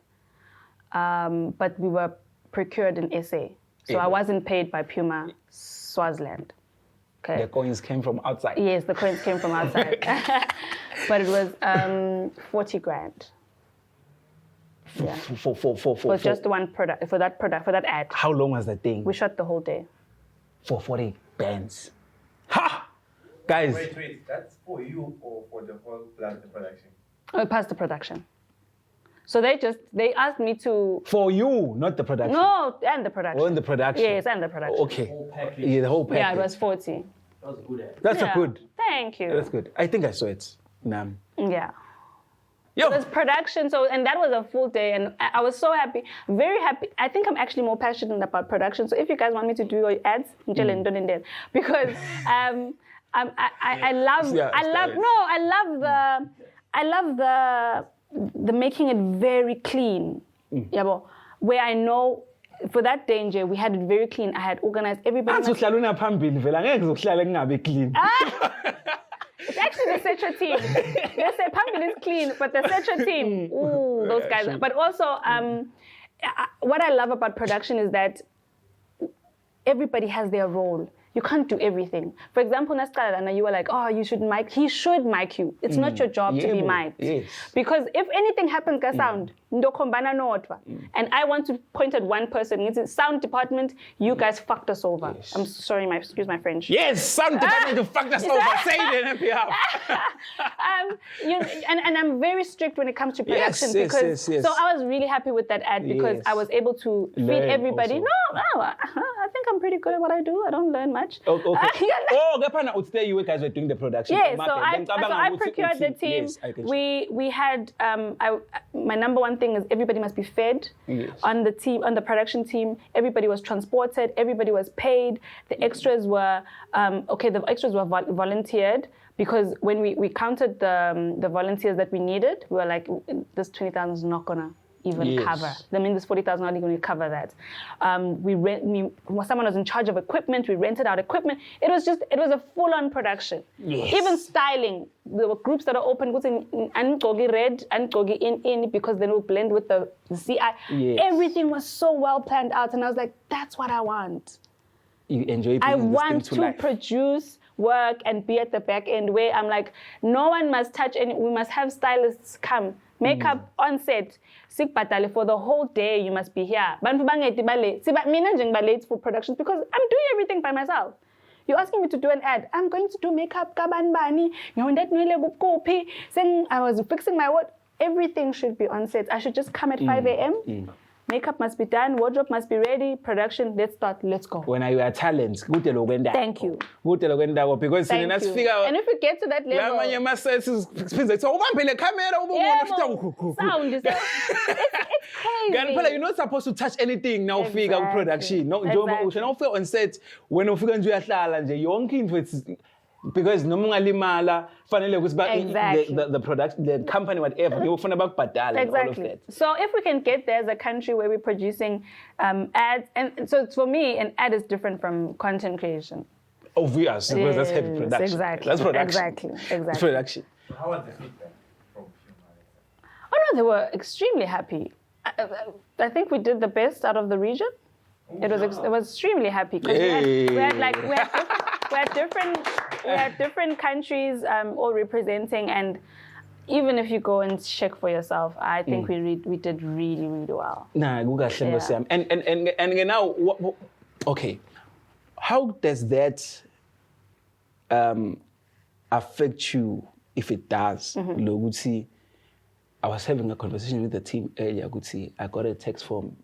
but we were procured in SA. So I wasn't paid by Puma Swaziland. Okay. The coins came from outside. Yes, the coins came from outside. But it was 40 grand. For just one product, for that ad. How long was that thing? We shot the whole day. For 40 bands. Ha! Guys. Wait, that's for you or for the whole production? Past the production. So they asked me to... For you, not the production? No, and the production. Oh, in the production? Yes, and the production. Okay. The whole package. Yeah, the whole package. Yeah, it was 40. That was a good ad. That's a good. Thank you. That's good. I think I saw it. Nam. Yeah. Yo. It was production, and that was a full day, and I was so happy, very happy. I think I'm actually more passionate about production. So if you guys want me to do your ads, because I love the making it very clean. Yeah, where I know for that danger we had it very clean. I had organized everybody. It's actually the Setra team. They say Pambil is clean, but the Setra team, those guys. But also, what I love about production is that everybody has their role. You can't do everything. For example, Nasqala, you were like, oh, he should mic you. It's not your job to be mic'd. Yes. Because if anything happens, sound, and I want to point at one person, it's the sound department, you guys fucked us over. Yes. I'm sorry, excuse my French. Yes, sound department, you fucked us over. Say it on behalf. And I'm very strict when it comes to production because so I was really happy with that ad because I was able to feed everybody. Also. No, I think I'm pretty good at what I do. I don't learn much. Okay. You guys were doing the production. Yeah, so I procured the team. Yes, we had my number one thing is everybody must be fed on the team, on the production team. Everybody was transported. Everybody was paid. The extras were volunteered because when we counted the volunteers that we needed, we were like, this 20,000 is not gonna even cover. I mean, this 40,000 not even going to cover that. Someone was in charge of equipment. We rented out equipment. It was a full-on production. Yes. Even styling. There were groups that are open, and Gogi red and Gogi in because then we'll blend with the CI. Yes. Everything was so well planned out, and I was like, that's what I want. You enjoy. I want to produce, work, and be at the back end where I'm like, no one must touch any. We must have stylists come. Makeup on set. For the whole day, you must be here. Late for productions because I'm doing everything by myself. You're asking me to do an ad. I'm going to do makeup. I was fixing my what? Everything should be on set. I should just come at 5 a.m. Makeup must be done, wardrobe must be ready, production, let's start, let's go. When you are talent, thank you. Because thank you. And if we get to that level... Sound, it's crazy. You're not supposed to touch anything now, figure out production. No, you should not feel on set when you figure out because no limala the production, the company, whatever you want about badal and all of that. So if we can get there as a country where we're producing ads, and so for me, an ad is different from content creation. Obvious, because that's heavy production. Exactly. That's production. Exactly. It's production. So how was the feedback from you? Oh no, they were extremely happy. I think we did the best out of the region. It was extremely happy because we had different countries all representing, and even if you go and check for yourself, I think we did really, really well. And now, okay, how does that affect you if it does? I was having a conversation with the team earlier. I got a text from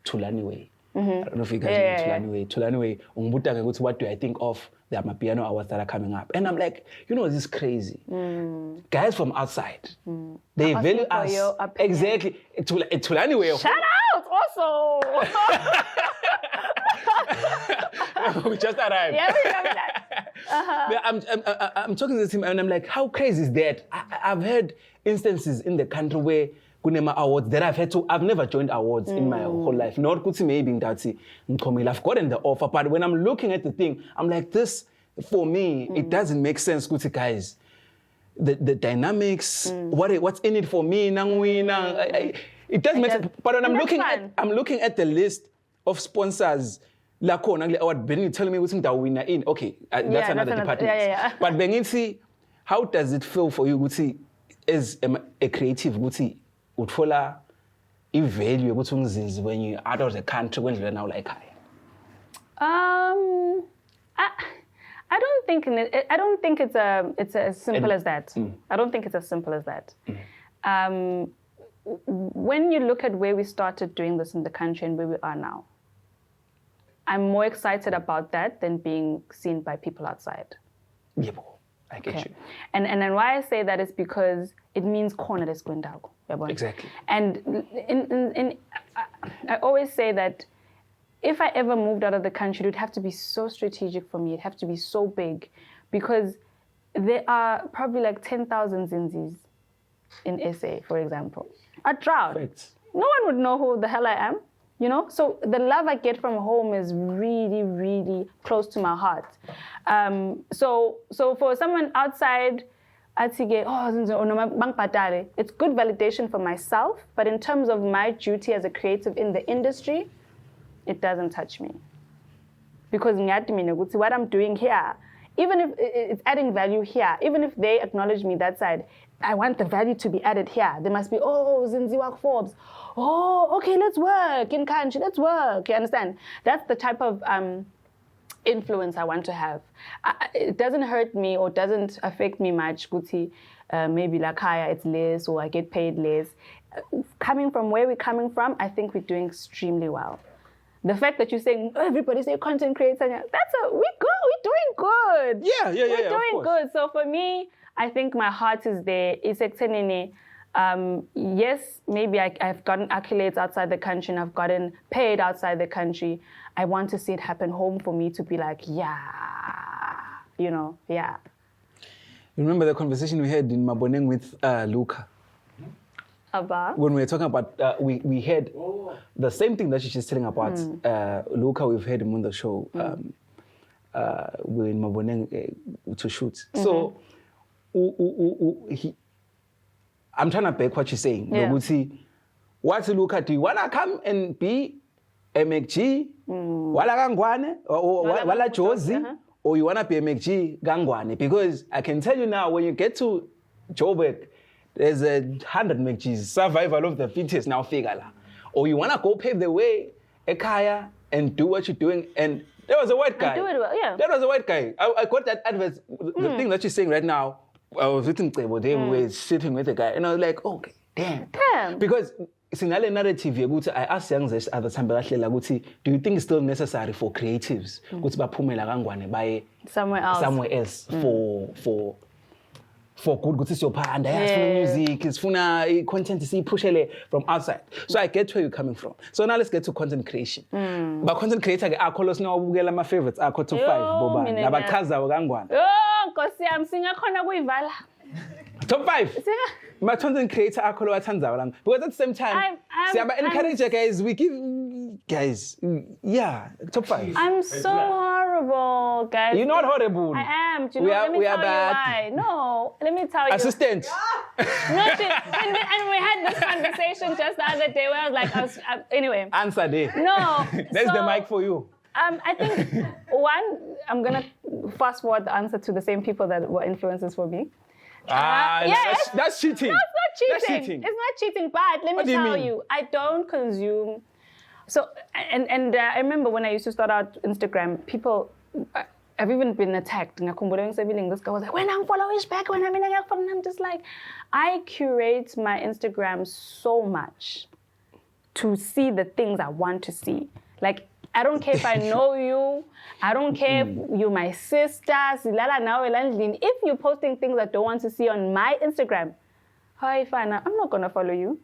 Thulani Way. I don't know if you guys know Thulani Way. Thulani Way, what do I think of the Amapiano awards that are coming up? And I'm like, this is crazy. Guys from outside, they value us. Exactly. Thulani Way. Shout out also. We just arrived. Yeah, we remember that. I'm talking to the team and I'm like, how crazy is that? I've heard instances in the country where kunema awards that I've never joined awards in my whole life. Not kuti maybe that's I've gotten the offer, but when I'm looking at the thing, I'm like, this for me, it doesn't make sense, kuti guys. The dynamics, what's in it for me, it doesn't make sense. But when I'm looking at the list of sponsors, what Benny telling me what's winner in. Okay, that's another department. Yeah. But Benny, how does it feel for you, Guti, as a creative, Guti, Utfola i-value yokuthi ungizinzi when you're out of the country kwendlela nawo la ekhaya? I don't think it's as simple as that. I don't think it's as simple as that. When you look at where we started doing this in the country and where we are now, I'm more excited about that than being seen by people outside. Yeah, I get you. And then why I say that is because it means corner is going down. Exactly. And I always say that if I ever moved out of the country, it would have to be so strategic for me. It'd have to be so big because there are probably like 10,000 Zindzis in SA, for example. A drought. Right. No one would know who the hell I am, you know? So the love I get from home is really, really close to my heart. So for someone outside, it's good validation for myself, but in terms of my duty as a creative in the industry, it doesn't touch me. Because what I'm doing here, even if it's adding value here, even if they acknowledge me that side, I want the value to be added here. There must be, Zindzi work Forbes. Oh, okay, let's work in country, let's work. You understand? That's the type of influence I want to have. It doesn't hurt me or doesn't affect me much. Maybe like higher, it's less or I get paid less. Coming from where we're coming from, I think we're doing extremely well. The fact that you're saying, everybody say content creator, we're doing good. Yeah. We're doing good. So for me, I think my heart is there. It's exciting. Yes, maybe I've gotten accolades outside the country and I've gotten paid outside the country. I want to see it happen home for me to be like, yeah. You remember the conversation we had in Maboneng with Luca? About? When we were talking about, we had the same thing that she's just telling about Luca. We've had him on the show. We're in Maboneng to shoot. So, I'm trying to back what she's saying. Yeah. What's Luca? Do you want to come and be MXG? Wala Gangwane? Or Wala Josie? Or you want to be MXG Gangwane? Because I can tell you now, when you get to Joburg, there's 100 MXGs, survival of the fittest now figure. Or you want to go pave the way, Ekaya, and do what you're doing. And there was a white guy. I do it well, yeah. There was a white guy. I got that advert. The thing that she's saying right now, I was sitting there, we were sitting with the guy, and I was like, okay, damn. Because sinale narrative, I asked young at the time, do you think it's still necessary for creatives somewhere else for good music, it's content push from outside. So I get where you're coming from. So now let's get to content creation. But content creator, I call us now my favorites. I call to 5. Top 5. My content creator, I call Watanza. Because at the same time, encourage guys, we give guys, top 5. I'm so horrible, guys. You're not horrible. I am. Let me tell you why. No, let me tell you. Assistant. No, and we had this conversation just the other day where I was like, anyway. Answer there. No. There's the mic for you. I think, I'm going to fast forward the answer to the same people that were influencers for me. That's cheating. No, it's not cheating. It's not cheating, but let me tell you, I don't consume. So, and I remember when I used to start out Instagram, people, I've even been attacked. This guy was like, when I'm following back, when I'm just like, I curate my Instagram so much to see the things I want to see. Like, I don't care if I know you. I don't care if you're my sister. If you're posting things I don't want to see on my Instagram, I'm not going to follow you.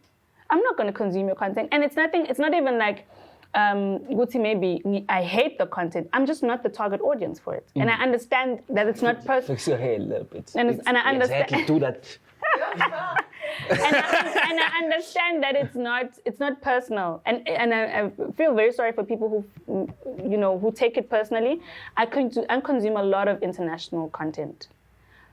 I'm not going to consume your content. And it's not even like, maybe I hate the content. I'm just not the target audience for it. And I understand that it's not personal. Fix your hair a little bit. And I understand. Exactly, do that. and I understand that it's not personal, and I feel very sorry for people who take it personally. I consume a lot of international content,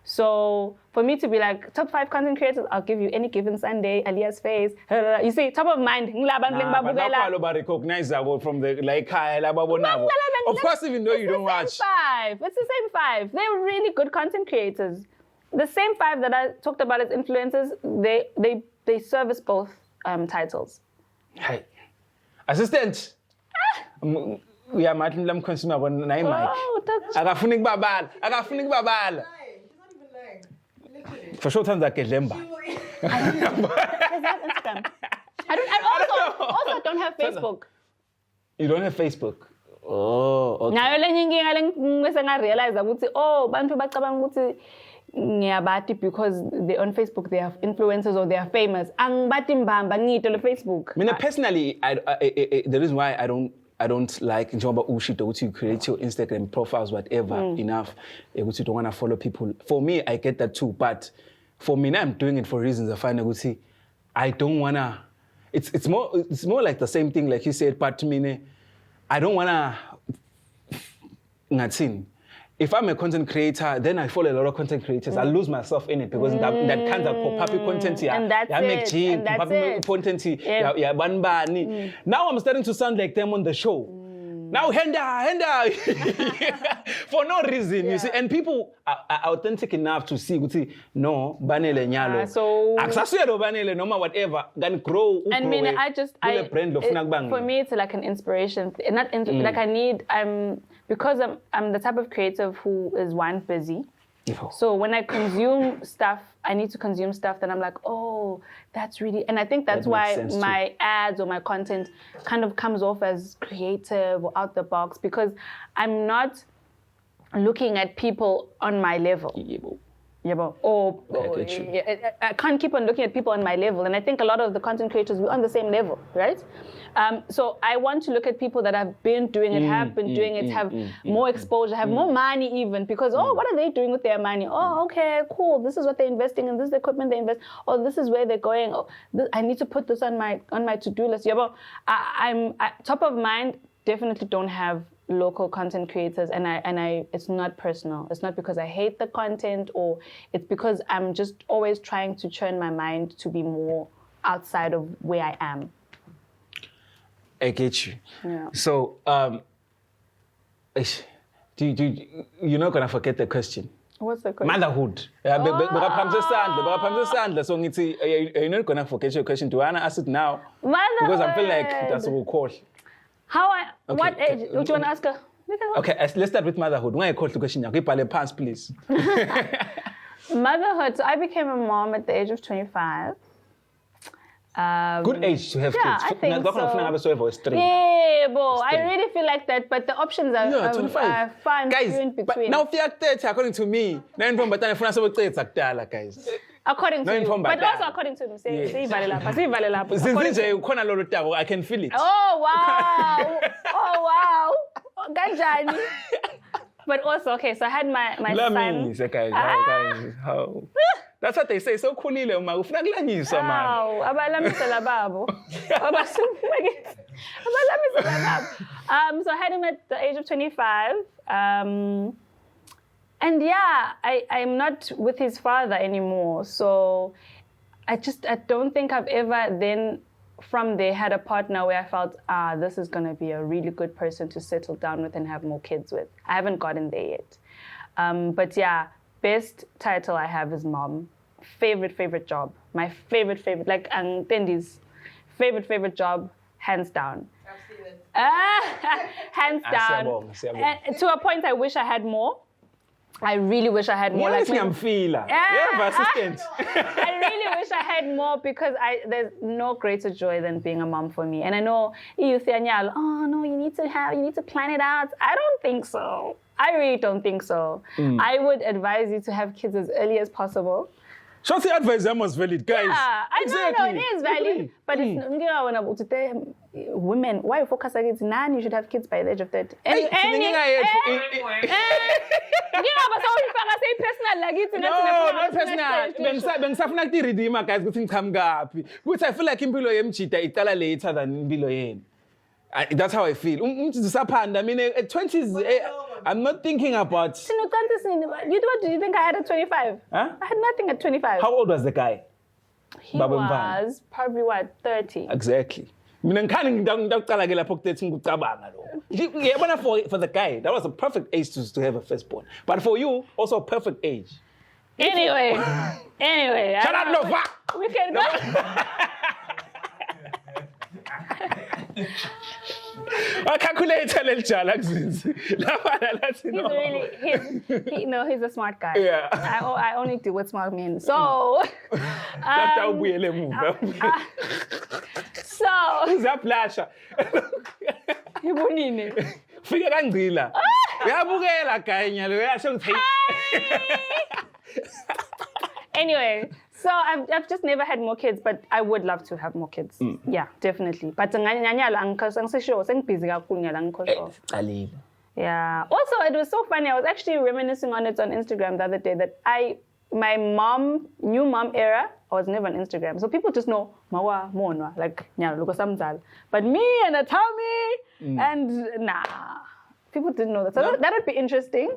so for me to be like top 5 content creators, I'll give you any given Sunday, Alia's face. You see, top of mind. Recognizable from the of course, even though you don't watch. It's the same 5. They're really good content creators. The same 5 that I talked about as influencers, they service both titles. Hey. Assistant. We are matching them consumer one nine mic. Akafuni kubabala. Akafuni kubabala. She's not even lying. Literally. For sure, times I get lemba. Is that Instagram? I don't have Facebook. You don't have Facebook? Oh, okay. Nayo lenye inkinga bese ngarealize ukuthi bantu bacabanga ukuthi ngiyabati because they on Facebook they have influencers or they are famous. Angibati mbamba ngito le Facebook. Mina personally, the reason why I don't like njengoba ushito ukuthi you create your Instagram profiles whatever enough ukuthi you don't want to follow people. For me, I get that too, but for me, I'm doing it for reasons I find ukuthi I don't wanna. It's more like the same thing like you said, but to me, I don't wanna. If I'm a content creator, then I follow a lot of content creators. I lose myself in it because that kind of puppy content here. And that's it. Puppy content here. Now I'm starting to sound like them on the show. Now henda for no reason, you see. And people are authentic enough to see, no, banele nyalo. So aksasuero banele no matter whatever, can grow. And for me, it's like an inspiration. Like I need. Because I'm the type of creative who is busy. So when I consume stuff, I need to consume stuff that I'm like, oh, that's really, and I think that's why my ads or my content kind of comes off as creative or out the box because I'm not looking at people on my level. I can't keep on looking at people on my level. And I think a lot of the content creators, we're on the same level, right? So I want to look at people that have been doing it, have been doing it, have more exposure, have more money even, because, what are they doing with their money? Oh, okay, cool. This is what they're investing in. This is the equipment they invest. Oh, this is where they're going. Oh, I need to put this on my to-do list. I'm top of mind, definitely don't have local content creators, and I it's not personal. It's not because I hate the content, or it's because I'm just always trying to turn my mind to be more outside of where I am. I get you. Yeah. So, you're not gonna forget the question. What's the question? Motherhood. So you're not gonna forget your question. Do I ask it now? Motherhood. Because I feel like that's what we call. What age? Do you want to ask her? Okay, let's start with motherhood. When I call the question, please. Motherhood. So I became a mom at the age of 25. Good age to have kids. I think so. Yeah, boy. I really feel like that, but the options are 25. fun. Guys, in between. Now, according to me, guys. According to you, but also according to me. Say I can feel it. Oh, wow. Ganjani. But also, okay, so I had my son. Guys, how? That's what they say. So cool, man. Wow. So I had him at the age of 25. And yeah, I'm not with his father anymore. So I don't think I've ever then from there had a partner where I felt, this is going to be a really good person to settle down with and have more kids with. I haven't gotten there yet. But yeah, best title I have is mom. Favorite job. My favorite, like Tendi's favorite job, hands down. I've seen it. Hands down. To a point, I wish I had more. I really wish I had more. I'm assistant. I really wish I had more because there's no greater joy than being a mom for me. And I know you say, oh no, you need to plan it out. I don't think so. I really don't think so. I would advise you to have kids as early as possible. So the advice is most valid, guys. Yeah, I know it is valid. But it's women, why you focus on it? You should have kids by the age of 30. No, not personal. Bengisafuna guys ukuthi ngichamkapi. Ukuthi I feel like impilo yemjida iqala later than impilo yenu. That's how I feel. I mean, at 20s, I'm not thinking about... What do you think I had at 25? Huh? I had nothing at 25. How old was the guy? He was probably, 30? Exactly. For the guy, that was a perfect age to have a firstborn. But for you, also a perfect age. Anyway. Shut up, Nova! We can go. Calculator lelijala kuzinzi. He's a smart guy. Yeah. I only deal with smart men. So, Ubuyele emuva. so, Uzaplasha. yibonile. Fika kangcila. Uyabukela ganya lo uyasho ngithi. Anyway, so I've just never had more kids, but I would love to have more kids. Yeah, definitely. But nganyala angisho sengibusy kakhulu nyala ngikho. Yeah. Also, it was so funny. I was actually reminiscing on it on Instagram the other day that my new mom era, I was never on Instagram. So people just know Mawa Monwa, like nyala luko samzala. But me and a tummy and people didn't know that. So that would be interesting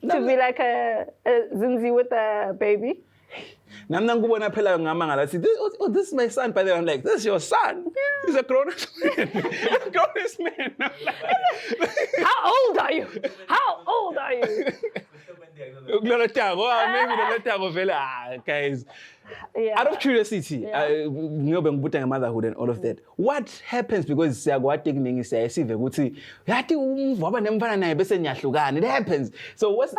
to be like a Zindzi with a baby. Namna ngubona phela ngamangala sithi this is my son, by the way. I'm like, this is your son. He's a grown man. Grown man. How old are you? How old are you? Guys. Yeah. Out of curiosity, motherhood and all of that. What happens because it happens. So what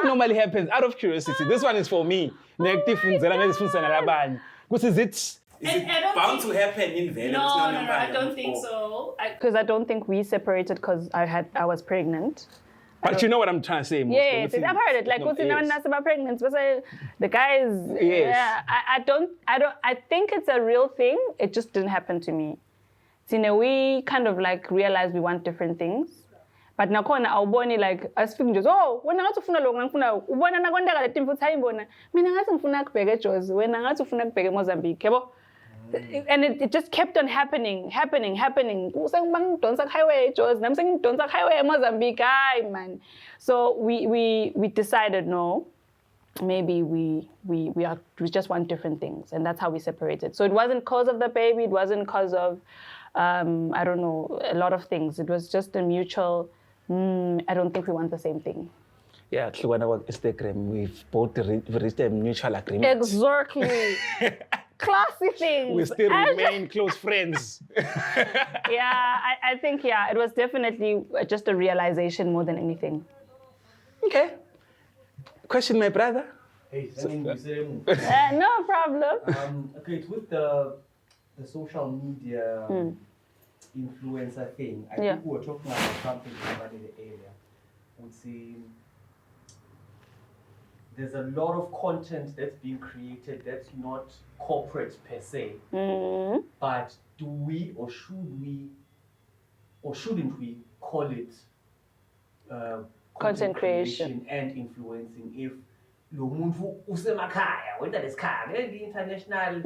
normally happens? Out of curiosity, this one is for me. Because is it bound to happen in there? No, I don't think so. Because I don't think we separated because I was pregnant. But you know what I'm trying to say? Yes, I've heard it. Like, what's about pregnancy? The guys. Yes. Yeah, I think it's a real thing. It just didn't happen to me. So, we kind of like realized we want different things. But nakhona awuboni like asifiki nje wena ngathi ufuna lokho ngifuna ubona nakwenda kale timfu thayibona mina ngathi ngifuna kubheka eJozi wena ngathi ufuna kubheka eMozambique yabo. And it just kept on happening. Sengibangidonsa highway eJozi nami sengidonsa highway eMozambique hayi man. So we decided no, maybe we just want different things, and that's how we separated. So it wasn't cause of the baby, it wasn't cause of I don't know, a lot of things. It was just a mutual I don't think we want the same thing. Yeah, actually, when I was Instagram, we've both reached a mutual agreement. Exactly. Classy things. We still remain close friends. Yeah, I think, it was definitely just a realization more than anything. Okay. Question, my brother? Hey, no problem. Okay, it's with the social media influencer thing. I think we were talking about something about in the area. Would see there's a lot of content that's being created that's not corporate per se. But do we or should we or shouldn't we call it content creation and influencing? If lo muntu usemakhaya whether lesikhaya maybe international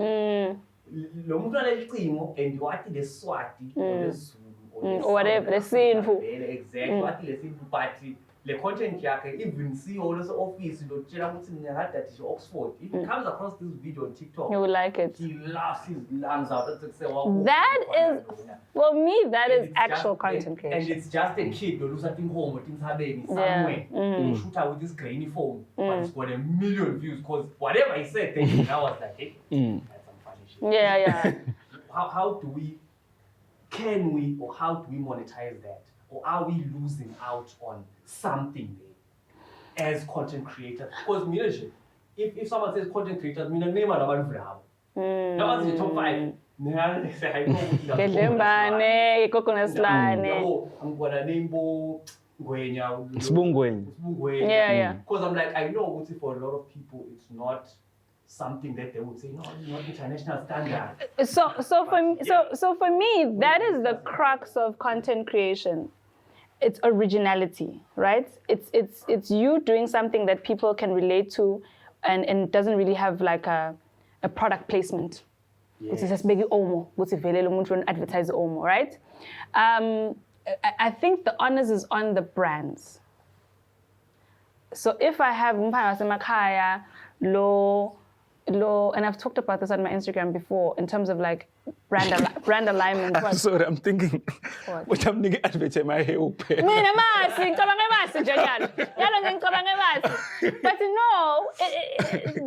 lo muntu alelicingo and wathi leswati or lesizulu or whatever lesinfu exactly wathi lesinfu but le content yakhe even CEO lese office lotshela ukuthi mina ngadathi Oxford, if he comes across this video on TikTok, he will like it. He laughs his lungs out. That is, for me, that is actual content creation. And it's just a kid who's at home or somewhere. You shoot out with this grainy phone, but it's got 1 million views because whatever he said, then I was like, hey, that's some funny shit. Yeah. How do we, can we, or how do we monetize that? Or are we losing out on something there as content creators? Because if someone says content creators, name another now. That was the top 5. Kedlembane, Kokonaslane. I'm gonna name Gwenya. Yeah. Because I'm like, I know for a lot of people it's not something that they would say, no, it's not international standard. So for me, that is the crux of content creation. It's originality, right? It's you doing something that people can relate to, and doesn't really have like a product placement. Which is just big omo, which is very long advertise omo, right? I think the onus is on the brands. So if I have Makaya, Lo, and I've talked about this on my Instagram before in terms of like brand alignment. I'm sorry, I'm thinking. What I'm thinking, advert my hair open. But no,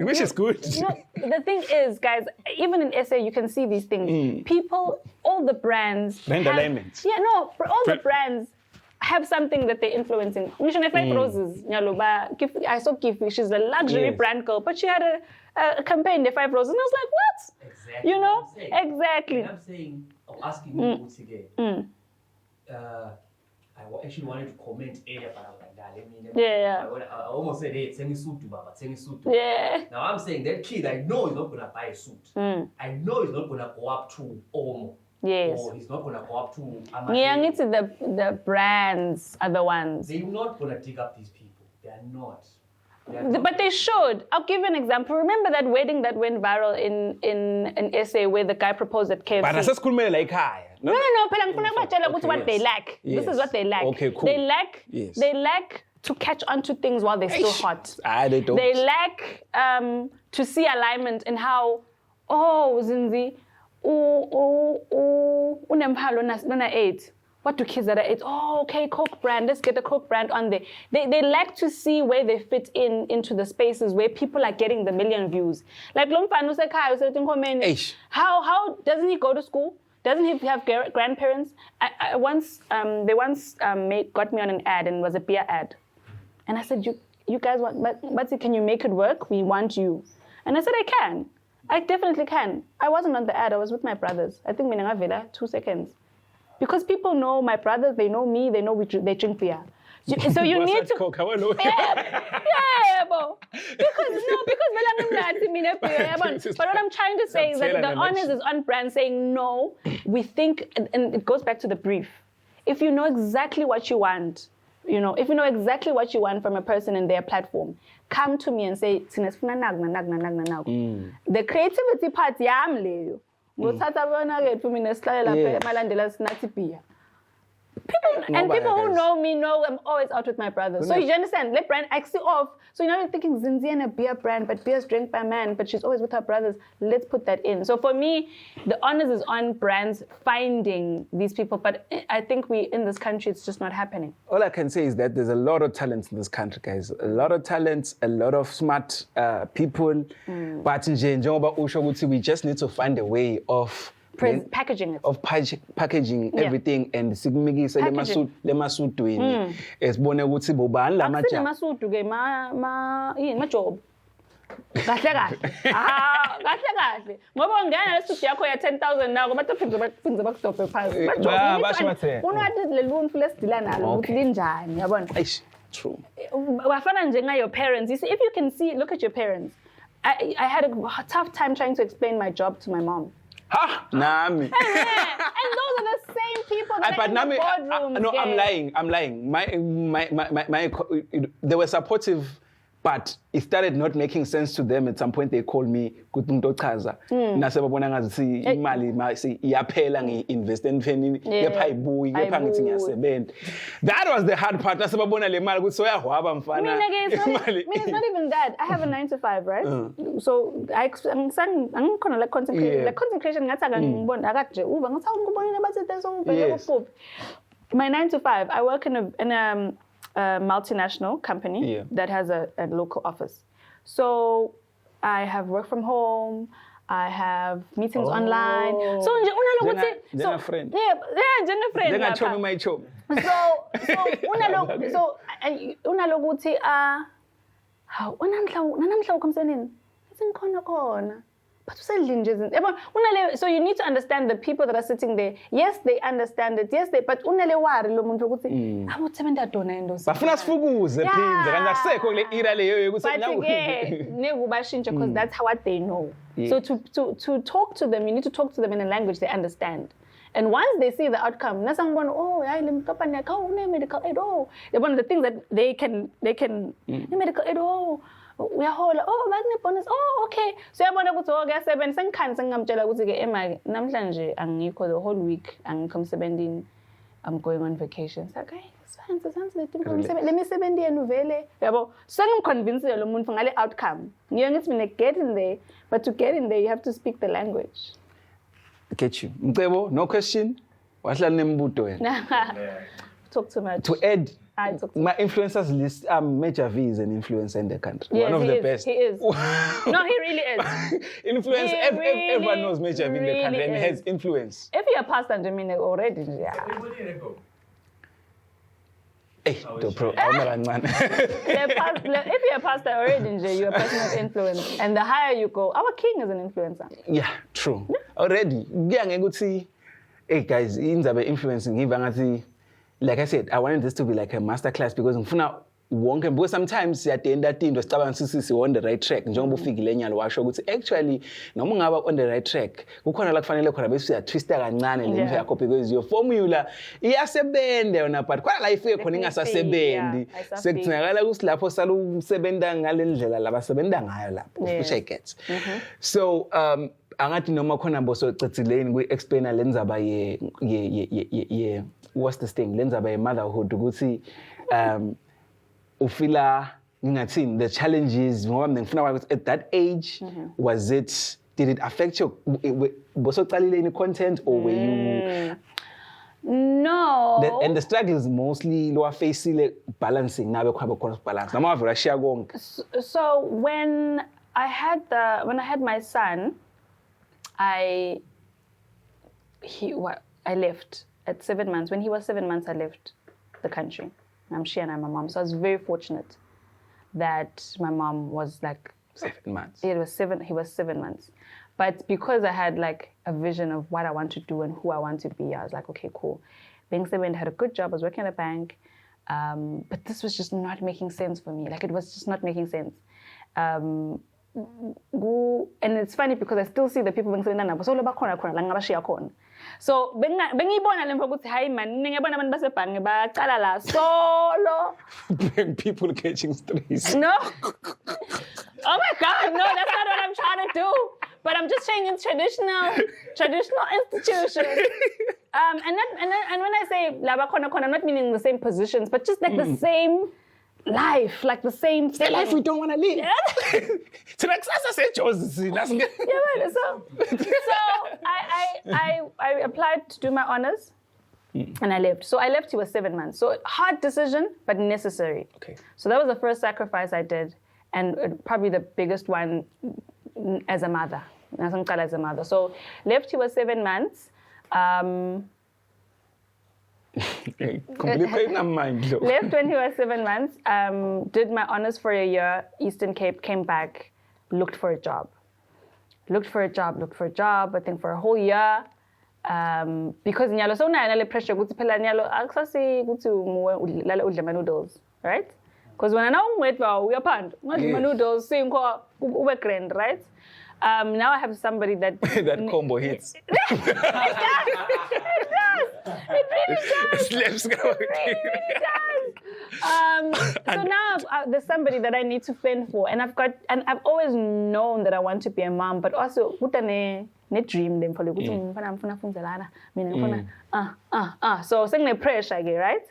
which is good. No, the thing is, guys, even in SA, you can see these things. People, all the brands. Brand alignment. Yeah, no, all the brands have something that they're influencing. Roses, I saw Kifi, she's a luxury brand girl, but she had a campaign, the 5 Roses, and I was like, what? Exactly. You know? Exactly. I'm saying, I'm asking you once again. I actually wanted to comment earlier, but I was like, nah, let me. I almost said, hey, send me suit to Baba, send me suit to. Yeah. Now I'm saying that kid, I know he's not going to buy a suit. I know he's not going to go up to Omo. Yes. Or he's not going to go up to the brands are the ones. They're not going to dig up these people. They are not. But they should. I'll give you an example. Remember that wedding that went viral in SA where the guy proposed at KFC? But that's school like high. No. What they lack. Yes. This is what they lack. Okay, cool. They lack to catch on to things while they're still hot. They don't. They lack to see alignment in how, Zindzi, unemphalo 8. What do kids that are 8? Oh, okay, Coke brand. Let's get the Coke brand on there. They like to see where they fit into the spaces where people are getting the million views. Like Lomfano Sekai, how doesn't he go to school? Doesn't he have grandparents? They once got me on an ad, and it was a beer ad. And I said, you guys want, but can you make it work? We want you. And I said, I can. I definitely can. I wasn't on the ad. I was with my brothers. I think Minanga Villa, 2 seconds. Because people know my brothers, they know me, they know they drink beer. So you need to. Coke, because but what I'm trying to say is that the onus is on brand saying no. We think, and it goes back to the brief. If you know exactly what you want, if you know exactly what you want from a person in their platform, come to me and say, the creativity part, people who know me know I'm always out with my brothers. So you understand? Let brand act off. So you're not thinking Zindzi and a beer brand, but beer's drink by man, but she's always with her brothers. Let's put that in. So for me, the onus is on brands finding these people. But I think in this country, it's just not happening. All I can say is that there's a lot of talent in this country, guys. A lot of talent, a lot of smart people. But we just need to find a way of packaging it. Of packaging everything and sigmikise lemasudweni esibone ukuthi bobani lamajaji lemasudwe majob kahle ngoba ungena lesudi yakho ya 10,000 nako bataphinze bakudobhe phansi unathi lelunfu lesidila nalo ukuthi linjani yabona true wafana njenga your parents. You see, if you can see, look at your parents. I had a tough time trying to explain my job to my mom. Nami. And those are the same people that are in the boardrooms. No, I'm lying. My they were supportive, but it started not making sense to them. At some point, they called me kutunto chaza. Nasebabona ngazi imali iyaphela ngi-invest endifeni kepha ayibuyi kepha ngithi ngiyasebenta. That was the hard part. Nasebabona le mali ukuthi soyahwaba mfana. It's not even that. I have a 9 to 5, right? So I'm kind of like concentrating. Like concentration ngathi ngibona akade uba ngathi ngibonile bathi desongibheke kufuphi. My 9 to 5, I work in a multinational company that has a local office. So I have work from home, I have meetings online. So Jenna friend. Yeah, Jenna friend. Jenna chomi my chom. So unalokuthi unamhla ukomsenini. Isinkhona khona. But so you need to understand the people that are sitting there. Yes, they understand it. Yes, but unale wari lo muntu ukuthi awuthemenda dona endosi. Bafuna sifukuze phinze kanti akusekho le era leyo yokuthi nawo. Nekubashintsha because that's what they know. So to talk to them, you need to talk to them in a language they understand. And once they see the outcome, nasangibona hayi le company yakho une medical aid one of the things that they can medical aid we are whole bagne bonus okay so yabona ukuthi kuyasebenza sengikhani sengamtshela ukuthi ke namhlanje angikho the whole week angikho emsebenzini I'm going on vacation. It's like, hey, it's fine. Let me send the novelle. So I'm convinced the muntu outcome. It's been getting there, but to get in there, you have to speak the language. Get you. Mcebo, no question. Talk too much. To add, my influencers list, Major V is an influencer in the country. Yes, one of the best. He is. No, he really is. Influence. Everyone knows Major V in the country and has influence. If you're a pastor, I mean already, yeah. Hey, bro, if you're a pastor already, you're a person of influence. And the higher you go, our king is an influencer. Yeah, true. Already. Hey guys, influencing. Like I said, I wanted this to be like a masterclass because sometimes at the end of the day, we're on the right track. Actually, no on the right track. Because your formula, which I get. So, angathi noma khona mboso cecileni ku-explain lenzaba what's this thing lenzaba motherhood ukuthi ufila ngingathini the challenges ngoba mina ngifuna at that age did it affect you boso qalile in content or were you No. And the struggle is mostly lower face balancing nabe khona balance nama avela share konke. So when I had my son, I left at 7 months. When he was 7 months, I left the country. I'm Shia and I'm my mom. So I was very fortunate that my mom was like 7 months. He was 7 months. But because I had like a vision of what I want to do and who I want to be, I was like, okay, cool. Being 7, had a good job. I was working at a bank. But this was just not making sense for me. Like it was just not making sense. And it's funny because I still see the people being saying so bengibona lempo ukuthi hayi man ngiyabona abantu basebhange baqala la solo people catching stress. No. Oh my God, no, that's not what I'm trying to do. But I'm just saying it's traditional institutions. And when I say laba khona I'm not meaning the same positions, but just like the same life, like the same thing. The life we don't want to live. Yeah. So I applied to do my honors and I left. So I left, he was 7 months. So hard decision, but necessary. Okay. So that was the first sacrifice I did and probably the biggest one as a mother. As a mother. So left, he was 7 months. Left when he was 7 months, did my honors for a year, Eastern Cape, came back, looked for a job, I think for a whole year, because nyalo so na pressure ukuthi phela nyalo akusasi ukuthi ulala udla noodles, right? Because when I know uyaphandla ngadla noodles sinko ube grand, right? Now I have somebody that that combo hits. It really does. It really does. So now there's somebody that I need to fend for, and I've always known that I want to be a mom, but also ne dream them for the so saying the pressure again, right?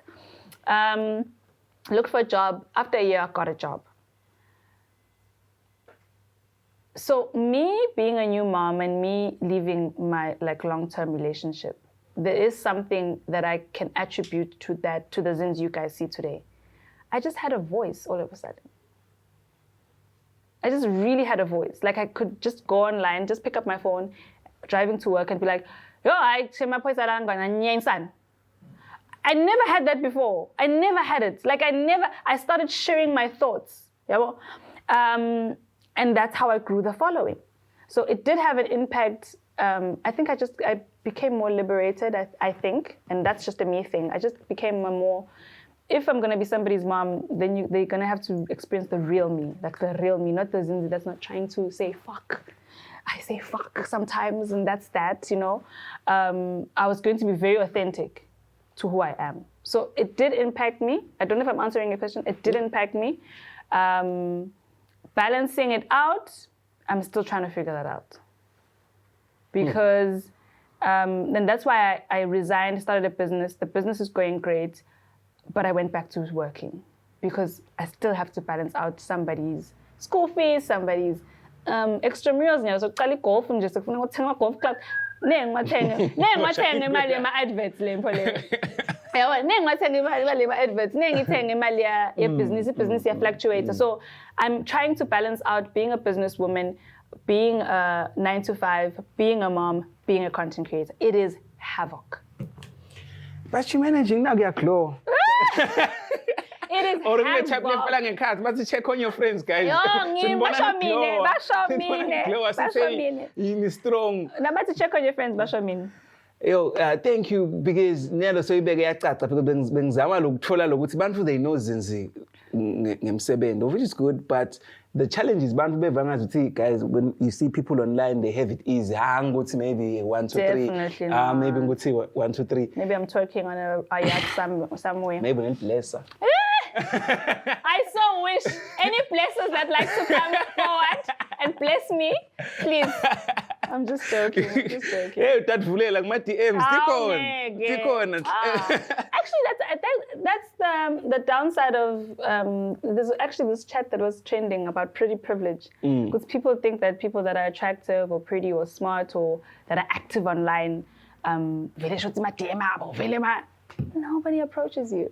Looked for a job. After a year, I got a job. So me being a new mom and me leaving my long-term relationship, there is something that I can attribute to the Zindzi you guys see today. I just had a voice all of a sudden. I just really had a voice. Like I could just go online, just pick up my phone, driving to work and be like, yo, I never had that before. I never had it. I started sharing my thoughts. And that's how I grew the following. So it did have an impact. I think I became more liberated, I think. And that's just a me thing. I just became more, if I'm going to be somebody's mom, then they're going to have to experience the real me. Like the real me, not the Zindzi that's not trying to say fuck. I say fuck sometimes and that's that, I was going to be very authentic to who I am. So it did impact me. I don't know if I'm answering your question. It did impact me. Balancing it out, I'm still trying to figure that out. Because Then that's why I resigned, started a business. The business is going great, but I went back to working because I still have to balance out somebody's school fees, somebody's extramurals. So I golf and just golf club. Nengathenga imali yama-adverts le mpho leyo. Yabo nengathenga imali yama-adverts, nengithenga imali yebhizinisi, ibhizinisi iyafluctuate. So I'm trying to balance out being a businesswoman, being a 9-to-5, being a mom, being a content creator. It is havoc. But you're managing now, Glow. It is or havoc. But check on your friends, guys. Basho strong. Now, but check on your friends, Basho. Yo, thank you because nelo so ibeke yacaca because bengizama lokuthola lokuthi bantu they know Zindzi ngemsebenzi, which is good, but the challenge is bantu bevangazi uthi guys, when you see people online they have it easy. Maybe 1, 2, 3. Maybe nguthi 1, 2, 3. Maybe I'm twerking on a yacht somewhere. Maybe an blesser. I so wish any blessers that like to come forward and bless me, please. I'm just joking. Hey, that vule like my DMs. Actually, that's the downside of there's actually this chat that was trending about pretty privilege, because people think that people that are attractive or pretty or smart or that are active online, nobody approaches you.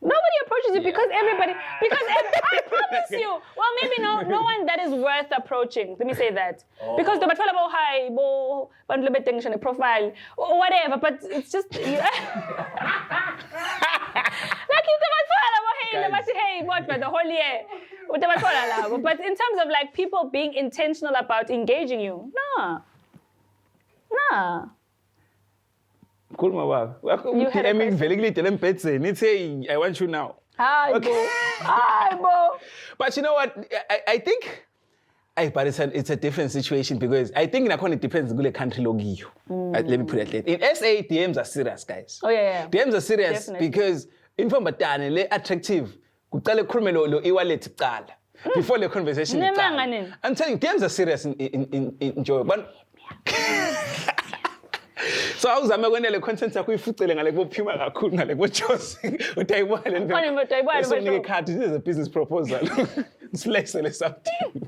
Nobody approaches you because I promise you. Well, maybe no one that is worth approaching. Let me say that. Because the matter about hi, bo, a profile, or whatever, but it's just like you what the whole year. But in terms of like people being intentional about engaging you, nah. Cool, my wife. I want you now. Hi, bo. But you know what? I think, but it's a different situation because I think it depends on the country logi. Let me put it like that. In SA, DMs are serious, guys. Oh yeah. DMs are serious. Definitely. Because informatane attractive. Before the conversation. I'm telling you, DMs are serious in joy. But so I was when the content yakho ifucele ngale bophuma kakhulu ngale bojosi utayibona le card this is a business proposal silexele something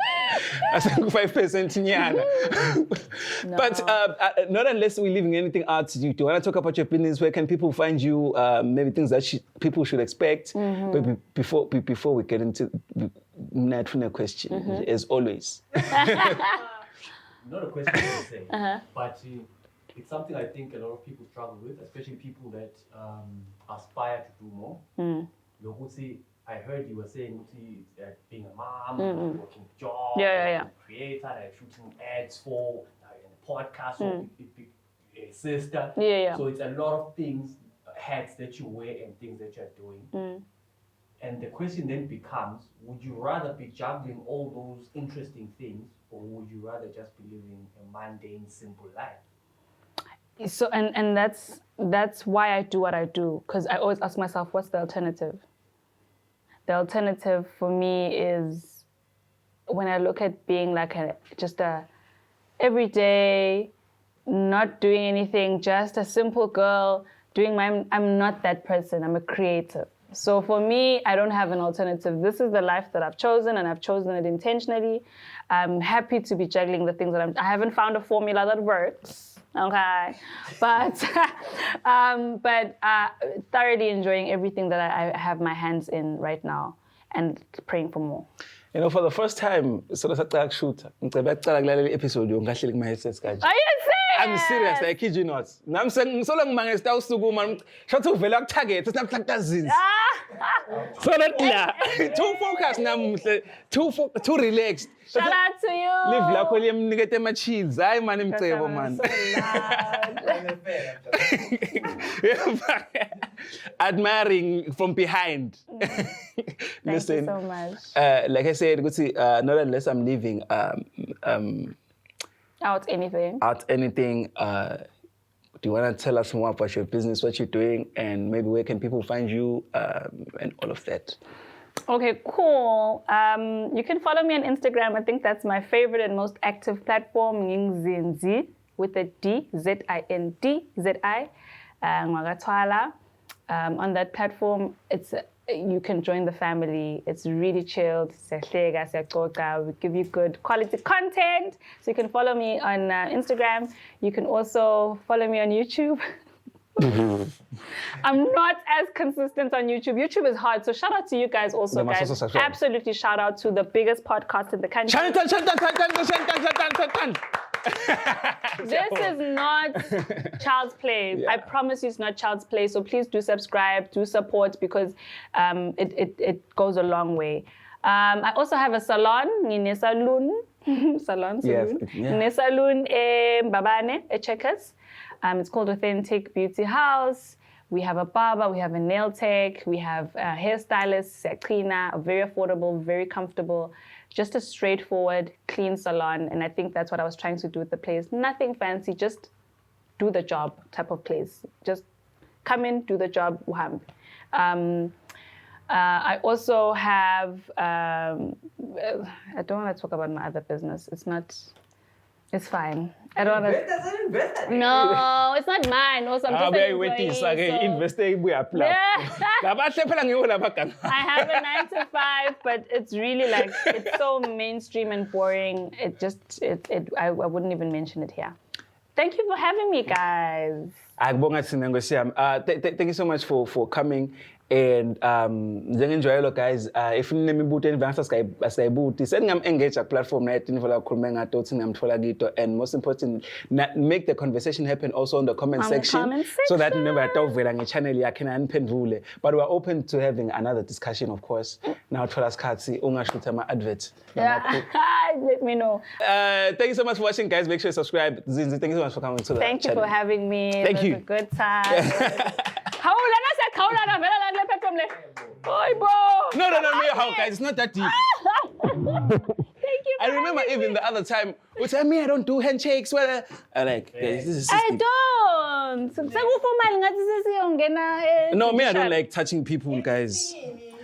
asengu 5% nyana. But not unless we're leaving anything out to you. Do you want to talk about your business? Where can people find you? Maybe things that people should expect. But before we get into not a question, as always. Not a question per se, but it's something I think a lot of people struggle with, especially people that aspire to do more. I heard you were saying that being a mom, working a job, a creator, like shooting ads for a podcast, or a sister. So it's a lot of things, hats that you wear and things that you're doing. And the question then becomes, would you rather be juggling all those interesting things, or would you rather just be living a mundane, simple life? So and that's why I do what I do, because I always ask myself, what's the alternative? The alternative for me is when I look at being like just a everyday, not doing anything, just a simple girl doing I'm not that person. I'm a creator. So for me, I don't have an alternative. This is the life that I've chosen, and I've chosen it intentionally. I'm happy to be juggling the things that I haven't found a formula that works. Okay, but thoroughly enjoying everything that I have my hands in right now, and praying for more. You know, for the first time, so that's a shoot. Episode you ngahleli my headset guys. Are you serious? I'm serious, I kid you not. I'm saying so long man start to man try to develop target. It's not like that. So that too focused now, too relaxed. Shout out to you. Live like only nigga my chills. I man him table man. Admiring from behind. Listen, thank you so much. Like I said, not unless I'm leaving out anything. Do you want to tell us more about your business, what you're doing, and maybe where can people find you, and all of that? Okay, cool. You can follow me on Instagram. I think that's my favorite and most active platform, Zindzi with a D, Zindzi, Thwala. On that platform, you can join the family. It's really chilled. We give you good quality content. So you can follow me on Instagram. You can also follow me on YouTube. I'm not as consistent on YouTube. YouTube is hard. So shout out to you guys also, guys. Absolutely shout out to the biggest podcast in the country. This is not child's play. Yeah. I promise you it's not child's play. So please do subscribe, do support, because it goes a long way. I also have a salon, salon. Yes. Yeah. Salon Babane, Checkers. It's called Authentic Beauty House. We have a barber, we have a nail tech, we have a hairstylist, Sakrina, very affordable, very comfortable, just a straightforward, clean salon. And I think that's what I was trying to do with the place. Nothing fancy, just do the job type of place. Just come in, do the job, wham. I also have, I don't want to talk about my other business. It's fine. I don't want to. No, it's not mine. Also, I'm just I have a 9 to 5, but it's really like, it's so mainstream and boring. I wouldn't even mention it here. Thank you for having me, guys. Thank you so much for coming. And njengenjwayelo guys, if ninemibuto enivangisa siyayibuti seningam-engage platform na tinifuna ukukhuluma ngato singamthola kito, and most important make the conversation happen also on the comment section, so that never atawuvela ngechannel yakhe na niphendvule. But we're open to having another discussion, of course. Now thola skhatsi ungashuthi ama-advert. Let me know. Thank you so much for watching, guys. Make sure you subscribe. Zindzi, thank you so much for coming to the channel. Thank you for having me. Thank you. It was a good time. No, guys, it's not that deep. Thank you. I remember even the other time, which I mean, I don't do handshakes. Well, I like this is. I don't. No, me, I don't like touching people, guys.